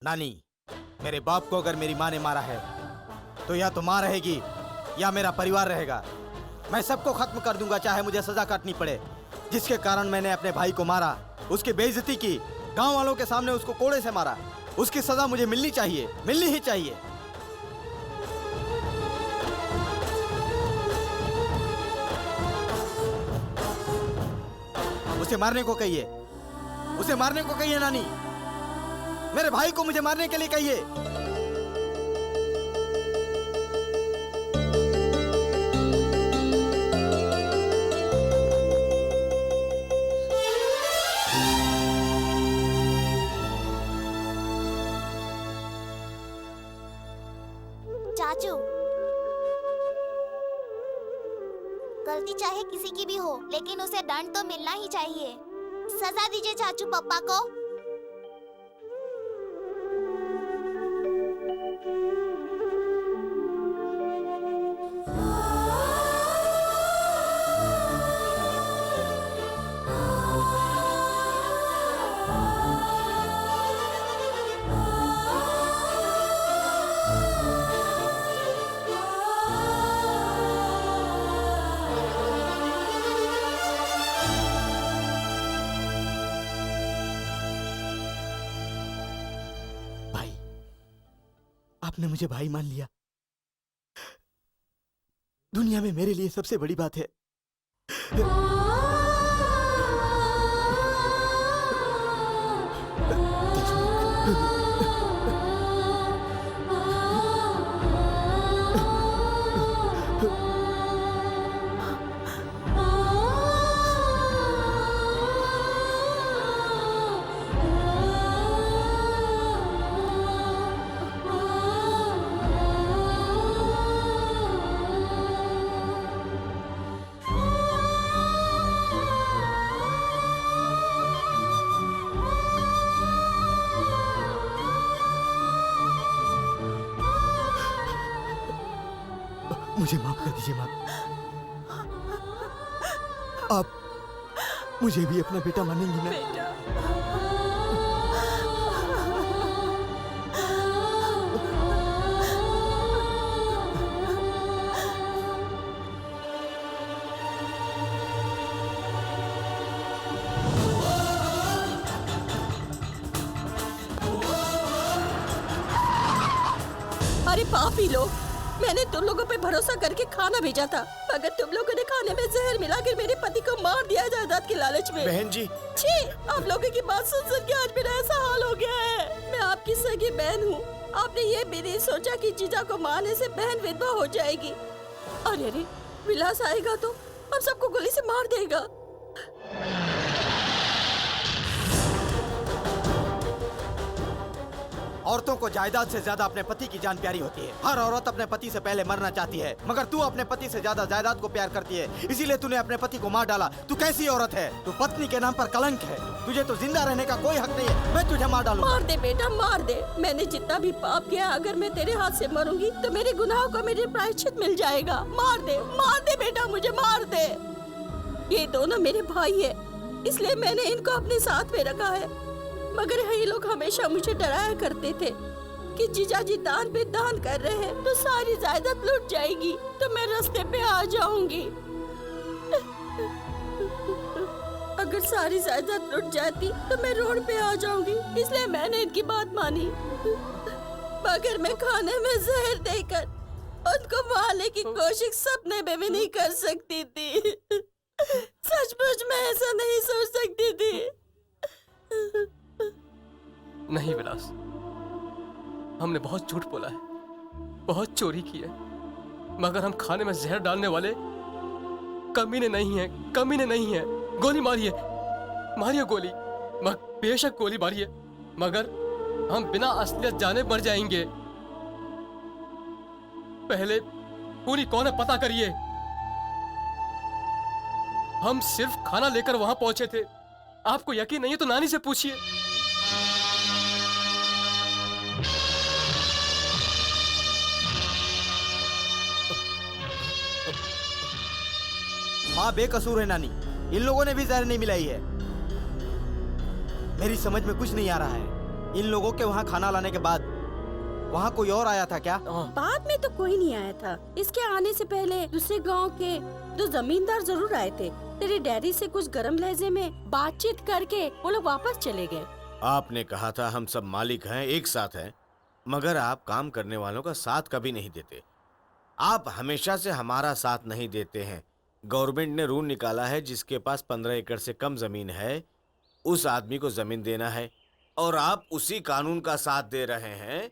नानी, मेरे बाप को अगर मेरी माँ ने मारा है तो या तो माँ रहेगी या मेरा परिवार रहेगा। मैं सबको खत्म कर दूंगा, चाहे मुझे सजा काटनी पड़े। जिसके कारण मैंने अपने भाई को मारा, उसकी बेइज्जती की, गांव वालों के सामने उसको कोड़े से मारा, उसकी सजा मुझे मिलनी चाहिए, मिलनी ही चाहिए। उसे मारने को कहिए, उसे मारने को कहिए नानी, मेरे भाई को मुझे मारने के लिए कहिए। चाचू, गलती चाहे किसी की भी हो, लेकिन उसे दंड तो मिलना ही चाहिए। सजा दीजिए चाचू पप्पा को। आपने मुझे भाई मान लिया, दुनिया में मेरे लिए सबसे बड़ी बात है। मुझे माफ कर दीजिए माँ, आप मुझे भी अपना बेटा मानेंगी ना? बेटा। अरे पापी लोग, मैंने तुम लोगों पे भरोसा करके खाना भेजा था, मगर तुम लोगों ने खाने में जहर मिलाकर मेरे पति को मार दिया जायदाद के लालच में। बहन जी, छी, आप लोगों की बात सुन के आज मेरा ऐसा हाल हो गया है। मैं आपकी सगी बहन हूँ, आपने ये भी नहीं सोचा कि जीजा को मारने से बहन विधवा हो जाएगी। अरे अरे, विलास आएगा तो हम सबको गोली से मार देगा। औरतों को जायदाद से ज्यादा अपने पति की जान प्यारी होती है। हर औरत अपने पति से पहले मरना चाहती है, मगर तू अपने पति से ज्यादा जायदाद को प्यार करती है, इसीलिए तूने अपने पति को मार डाला। तू कैसी औरत है? तू पत्नी के नाम पर कलंक है। तुझे तो जिंदा रहने का कोई हक नहीं है। मैं तुझे मार डालूंगा। मार दे बेटा, मार दे। मैंने जितना भी पाप किया, अगर मैं तेरे हाथ से मरूंगी तो मेरे गुनाहों का मुझे प्रायश्चित मिल जाएगा। मार दे बेटा, मुझे मार दे। ये दोनों मेरे भाई है, इसलिए मैंने इनको अपने साथ में रखा है। मगर ये लोग हमेशा मुझे डराया करते थे कि जीजाजी दान पे दान कर रहे हैं तो सारी जायदाद लूट जाएगी, तो मैं रास्ते पे आ जाऊंगी। अगर सारी जायदाद लूट जाती तो मैं रोड पे आ जाऊंगी, इसलिए मैंने इनकी बात मानी। मगर मैं खाने में जहर देकर उनको मारने की कोशिश सपने में भी नहीं कर सकती थी। सचमुच मैं ऐसा नहीं सोच सकती थी। नहीं विलास, हमने बहुत झूठ बोला है, बहुत चोरी की है, मगर हम खाने में जहर डालने वाले कमीने नहीं हैं, कमीने नहीं हैं। गोली मारिए, मारिए गोली, बेशक गोली मारिए, मगर हम बिना असलियत जाने मर जाएंगे। पहले पूरी कौन है पता करिए। हम सिर्फ खाना लेकर वहां पहुंचे थे। आपको यकीन नहीं है तो नानी से पूछिए। माँ बेकसूर है नानी, इन लोगों ने भी जहर नहीं मिलाई है। मेरी समझ में कुछ नहीं आ रहा है। इन लोगों के वहाँ खाना लाने के बाद वहाँ कोई और आया था क्या? बाद में तो कोई नहीं आया था। इसके आने से पहले दूसरे गांव के 2 जमींदार जरूर आए थे। तेरे डैडी से कुछ गर्म लहजे में बातचीत करके वो लोग वापस चले गए। आपने कहा था हम सब मालिक हैं, एक साथ हैं, मगर आप काम करने वालों का साथ कभी नहीं देते। आप हमेशा से हमारा साथ नहीं देते हैं। गवर्नमेंट ने रूल निकाला है, जिसके पास 15 एकड़ से कम जमीन है उस आदमी को जमीन देना है, और आप उसी कानून का साथ दे रहे हैं।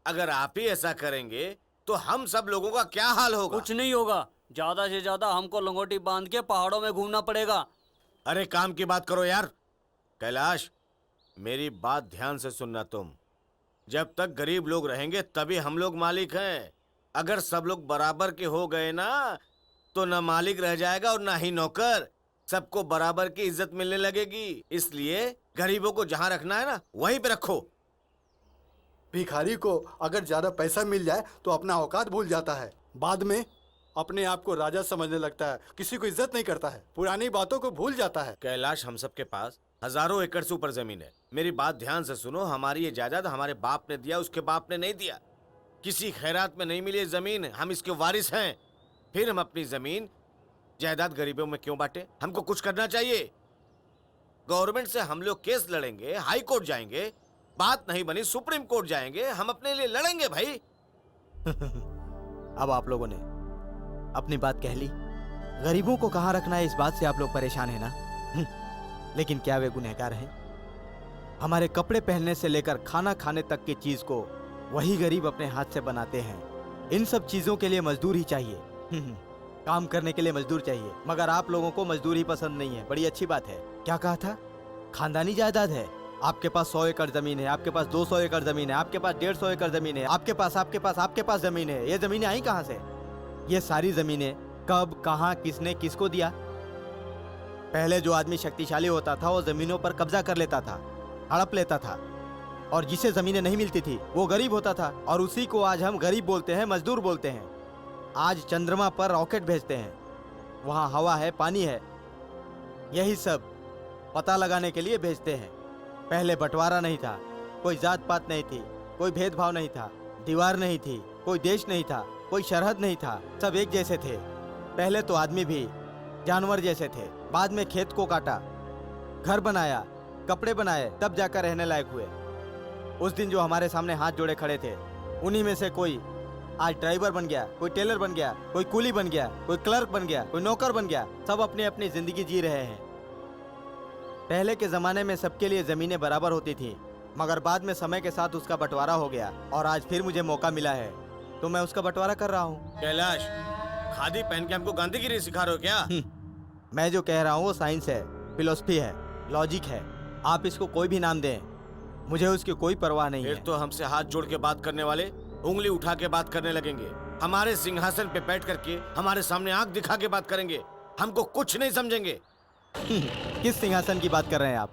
अगर आप ही ऐसा करेंगे तो हम सब लोगों का क्या हाल होगा? कुछ नहीं होगा, ज्यादा से ज्यादा हमको लंगोटी बांध के पहाड़ों में घूमना पड़ेगा। अरे काम की बात करो यार। कैलाश, मेरी बात ध्यान से सुनना तुम। जब तक गरीब लोग रहेंगे तभी हम लोग मालिक हैं। अगर सब लोग बराबर के हो गए ना तो न मालिक रह जाएगा और ना ही नौकर। सबको बराबर की इज्जत मिलने लगेगी। इसलिए गरीबों को जहां रखना है ना वहीं पे रखो। भिखारी को अगर ज्यादा पैसा मिल जाए तो अपना औकात भूल जाता है, बाद में अपने आप को राजा समझने लगता है, किसी को इज्जत नहीं करता है, पुरानी बातों को भूल जाता है। कैलाश, हम सब के पास हजारों एकड़ से ऊपर जमीन है। मेरी बात ध्यान से सुनो। हमारी ये जायदाद हमारे बाप ने दिया, उसके बाप ने नहीं दिया। किसी खैरात में नहीं मिली जमीन, हम इसके वारिस हैं। फिर हम अपनी जमीन जायदाद गरीबों में क्यों बांटे? हमको कुछ करना चाहिए। गवर्नमेंट से हम लोग केस लड़ेंगे, हाई कोर्ट जाएंगे, बात नहीं बनी सुप्रीम कोर्ट जाएंगे, हम अपने लिए लड़ेंगे भाई। अब आप लोगों ने अपनी बात कह ली। गरीबों को कहाँ रखना है इस बात से आप लोग परेशान है ना? लेकिन क्या वे गुनहगार हैं? हमारे कपड़े पहनने से लेकर खाना खाने तक की चीज को वही गरीब अपने हाथ से बनाते हैं। इन सब चीजों के लिए मजदूर ही चाहिए। काम करने के लिए मजदूर चाहिए, मगर आप लोगों को मजदूर ही पसंद नहीं है। बड़ी अच्छी बात है। क्या कहा था? खानदानी जायदाद है। आपके पास 100 एकड़ जमीन है, आपके पास 200 एकड़ जमीन है, आपके पास 150 एकड़ जमीन है, आपके पास जमीन है। ये जमीनें आई कहाँ से? ये सारी जमीनें कब, कहाँ, किसने, किसको दिया? पहले जो आदमी शक्तिशाली होता था वो जमीनों पर कब्जा कर लेता था, हड़प लेता था, और जिसे जमीनें नहीं मिलती थी वो गरीब होता था। और उसी को आज हम गरीब बोलते हैं, मजदूर बोलते हैं। आज चंद्रमा पर रॉकेट भेजते हैं, वहाँ हवा है, पानी है, यही सब पता लगाने के लिए भेजते हैं। पहले बंटवारा नहीं था, कोई जात पात नहीं थी, कोई भेदभाव नहीं था, दीवार नहीं थी, कोई देश नहीं था, कोई सरहद नहीं था, सब एक जैसे थे। पहले तो आदमी भी जानवर जैसे थे। बाद में खेत को काटा, घर बनाया, कपड़े बनाए, तब जाकर रहने लायक हुए। उस दिन जो हमारे सामने हाथ जोड़े खड़े थे, उन्हीं में से कोई आज ड्राइवर बन गया, कोई टेलर बन गया, कोई कूली बन गया, कोई क्लर्क बन गया, कोई नौकर बन गया। सब अपनी अपनी जिंदगी जी रहे हैं। पहले के जमाने में सबके लिए जमीनें बराबर होती थी, मगर बाद में समय के साथ उसका बंटवारा हो गया, और आज फिर मुझे मौका मिला है तो मैं उसका बंटवारा कर रहा हूँ। कैलाश, खादी पहन के हमको गांधीगिरी सिखा रहे हो क्या? मैं जो कह रहा हूँ वो साइंस है, फिलोसफी है, लॉजिक है। आप इसको कोई भी नाम दें, मुझे उसकी कोई परवाह नहीं है। फिर तो हमसे हाथ जोड़ के बात करने वाले उंगली उठा के बात करने लगेंगे। हमारे सिंहासन पे बैठ करके हमारे सामने आंख दिखा के बात करेंगे। हमको कुछ नहीं समझेंगे। किस सिंहासन की बात कर रहे हैं आप?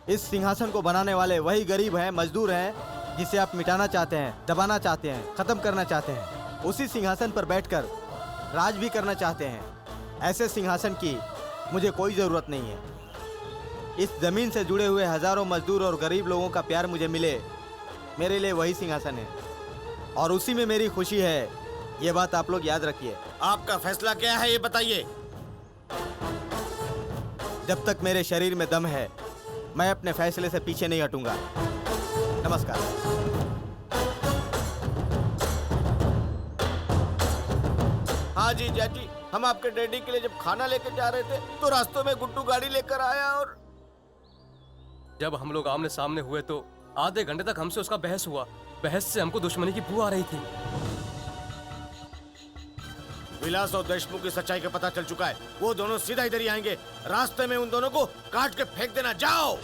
इस सिंहासन को बनाने वाले वही गरीब हैं, मजदूर हैं, जिसे आप मिटाना चाहते हैं, दबाना चाहते हैं, खत्म करना चाहते हैं। उसी सिंहासन पर बैठकर राज भी करना चाहते हैं। ऐसे सिंहासन की मुझे कोई जरूरत नहीं है। इस जमीन से जुड़े हुए हजारों मजदूर और गरीब लोगों का प्यार मुझे मिले, मेरे लिए वही सिंहासन है और उसी में मेरी खुशी है। ये बात आप लोग याद रखिए। आपका फैसला क्या है ये बताइए। जब तक मेरे शरीर में दम है, मैं अपने फैसले से पीछे नहीं हटूंगा। नमस्कार। हाँ जी चाची, हम आपके डैडी के लिए जब खाना लेकर जा रहे थे तो रास्तों में गुड्डू गाड़ी लेकर आया और जब हम लोग आमने सामने हुए तो आधे घंटे तक हमसे उसका बहस हुआ। बहस से हमको दुश्मनी की बू आ रही थी। विलास और देशमुख की सच्चाई का पता चल चुका है। वो दोनों सीधा इधर ही आएंगे। रास्ते में उन दोनों को काट के फेंक देना। जाओ।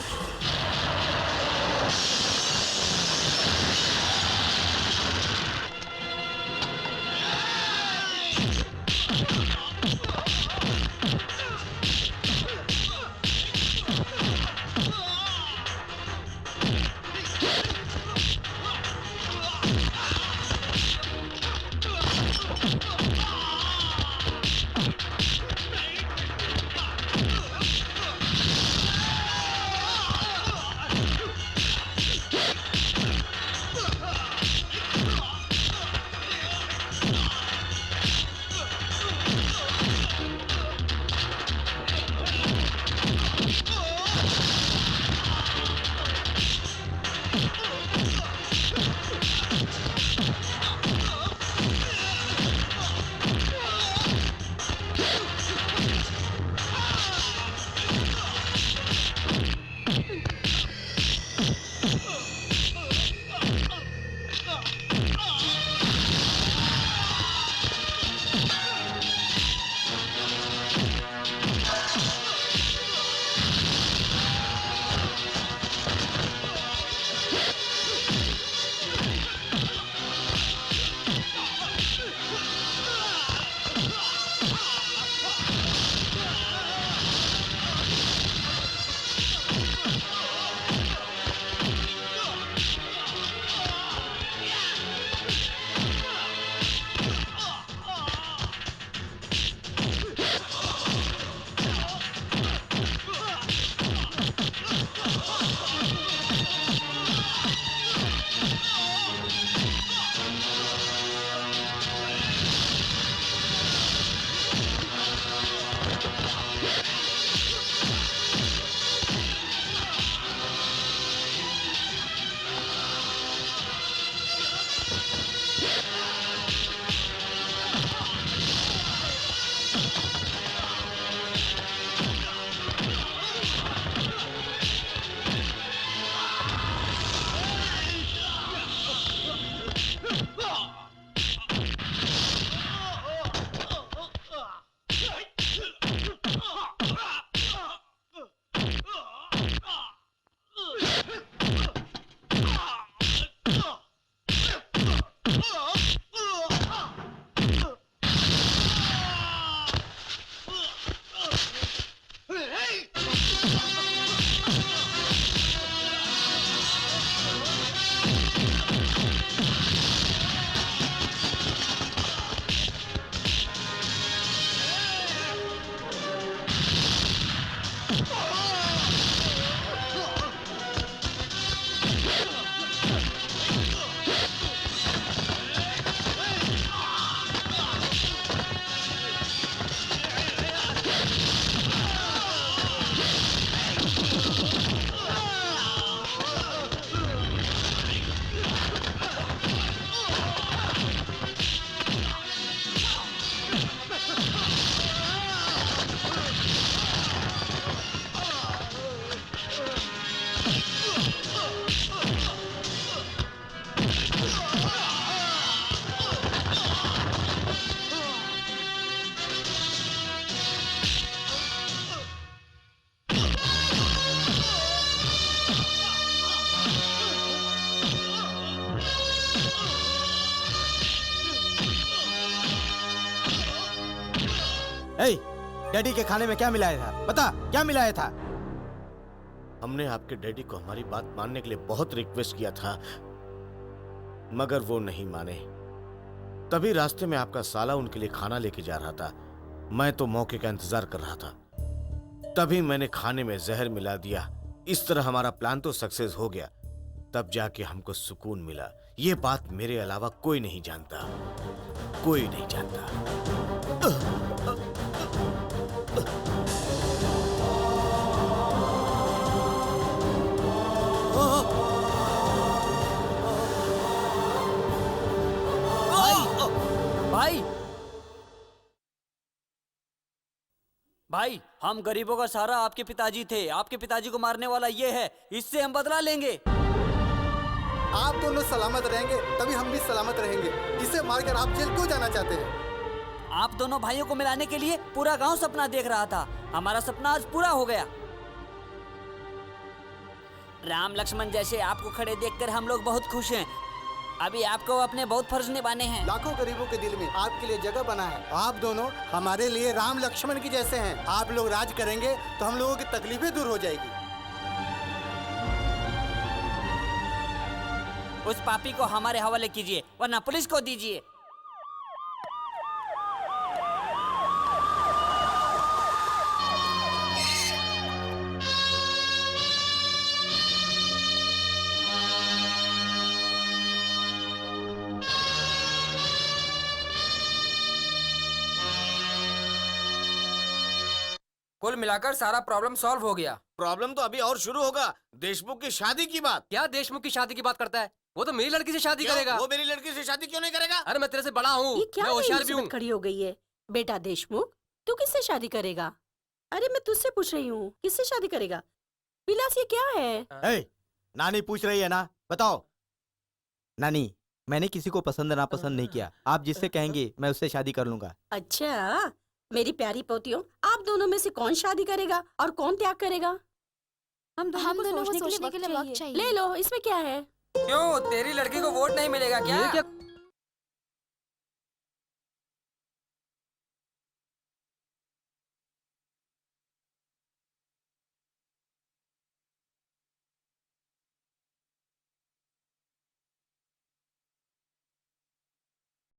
ए, डैडी के खाने में क्या मिलाया था? बता, क्या मिलाया था? हमने आपके डैडी को हमारी बात मानने के लिए बहुत रिक्वेस्ट किया था, मगर वो नहीं माने। तभी रास्ते में आपका साला उनके लिए खाना लेके जा रहा था। मैं तो मौके का इंतजार कर रहा था। तभी मैंने खाने में जहर मिला दिया। इस तरह हमारा प्लान तो सक्सेस हो गया। तब जाके हमको सुकून मिला। ये बात मेरे अलावा कोई नहीं जानता, कोई नहीं जानता। भाई भाई, हम गरीबों का सहारा आपके पिताजी थे। आपके पिताजी को मारने वाला ये है, इससे हम बदला लेंगे। आप दोनों सलामत रहेंगे तभी हम भी सलामत रहेंगे। इसे मारकर आप जेल क्यों जाना चाहते हैं? आप दोनों भाइयों को मिलाने के लिए पूरा गांव सपना देख रहा था। हमारा सपना आज पूरा हो गया। राम लक्ष्मण जैसे आपको खड़े देखकर हम लोग बहुत खुश हैं। अभी आपको अपने बहुत फर्ज निभाने हैं। लाखों गरीबों के दिल में आपके लिए जगह बना है। आप दोनों हमारे लिए राम लक्ष्मण की जैसे हैं। आप लोग राज करेंगे तो हम लोगों की तकलीफें दूर हो जाएगी। उस पापी को हमारे हवाले कीजिए, वरना पुलिस को दीजिए। कुल मिलाकर सारा प्रॉब्लम सॉल्व हो गया। प्रॉब्लम तो अभी और शुरू होगा। देशमुख की शादी की बात। क्या देशमुख की शादी की बात करता है? वो तो मेरी लड़की से शादी करेगा। वो मेरी लड़की से शादी क्यों नहीं करेगा? अरे मैं तेरे से बड़ा हूँ, ये क्या मैं होशियार भी हूँ। खड़ी हो गई है? बेटा देशमुख, तू किससे शादी करेगा? अरे मैं तुझसे पूछ रही हूँ, किससे शादी करेगा? विलास, ये क्या है? ए, नानी पूछ रही है ना, बताओ। नानी, मैंने किसी को पसंद नापसंद नहीं किया। आप जिससे कहेंगे मैं उससे शादी कर लूंगा। अच्छा मेरी प्यारी पोतियों, आप दोनों में से कौन शादी करेगा और कौन त्याग करेगा? हम दोनों को सोचने के लिए वक्त चाहिए। ले लो, इसमें क्या है? क्यों, तेरी लड़की को वोट नहीं मिलेगा क्या?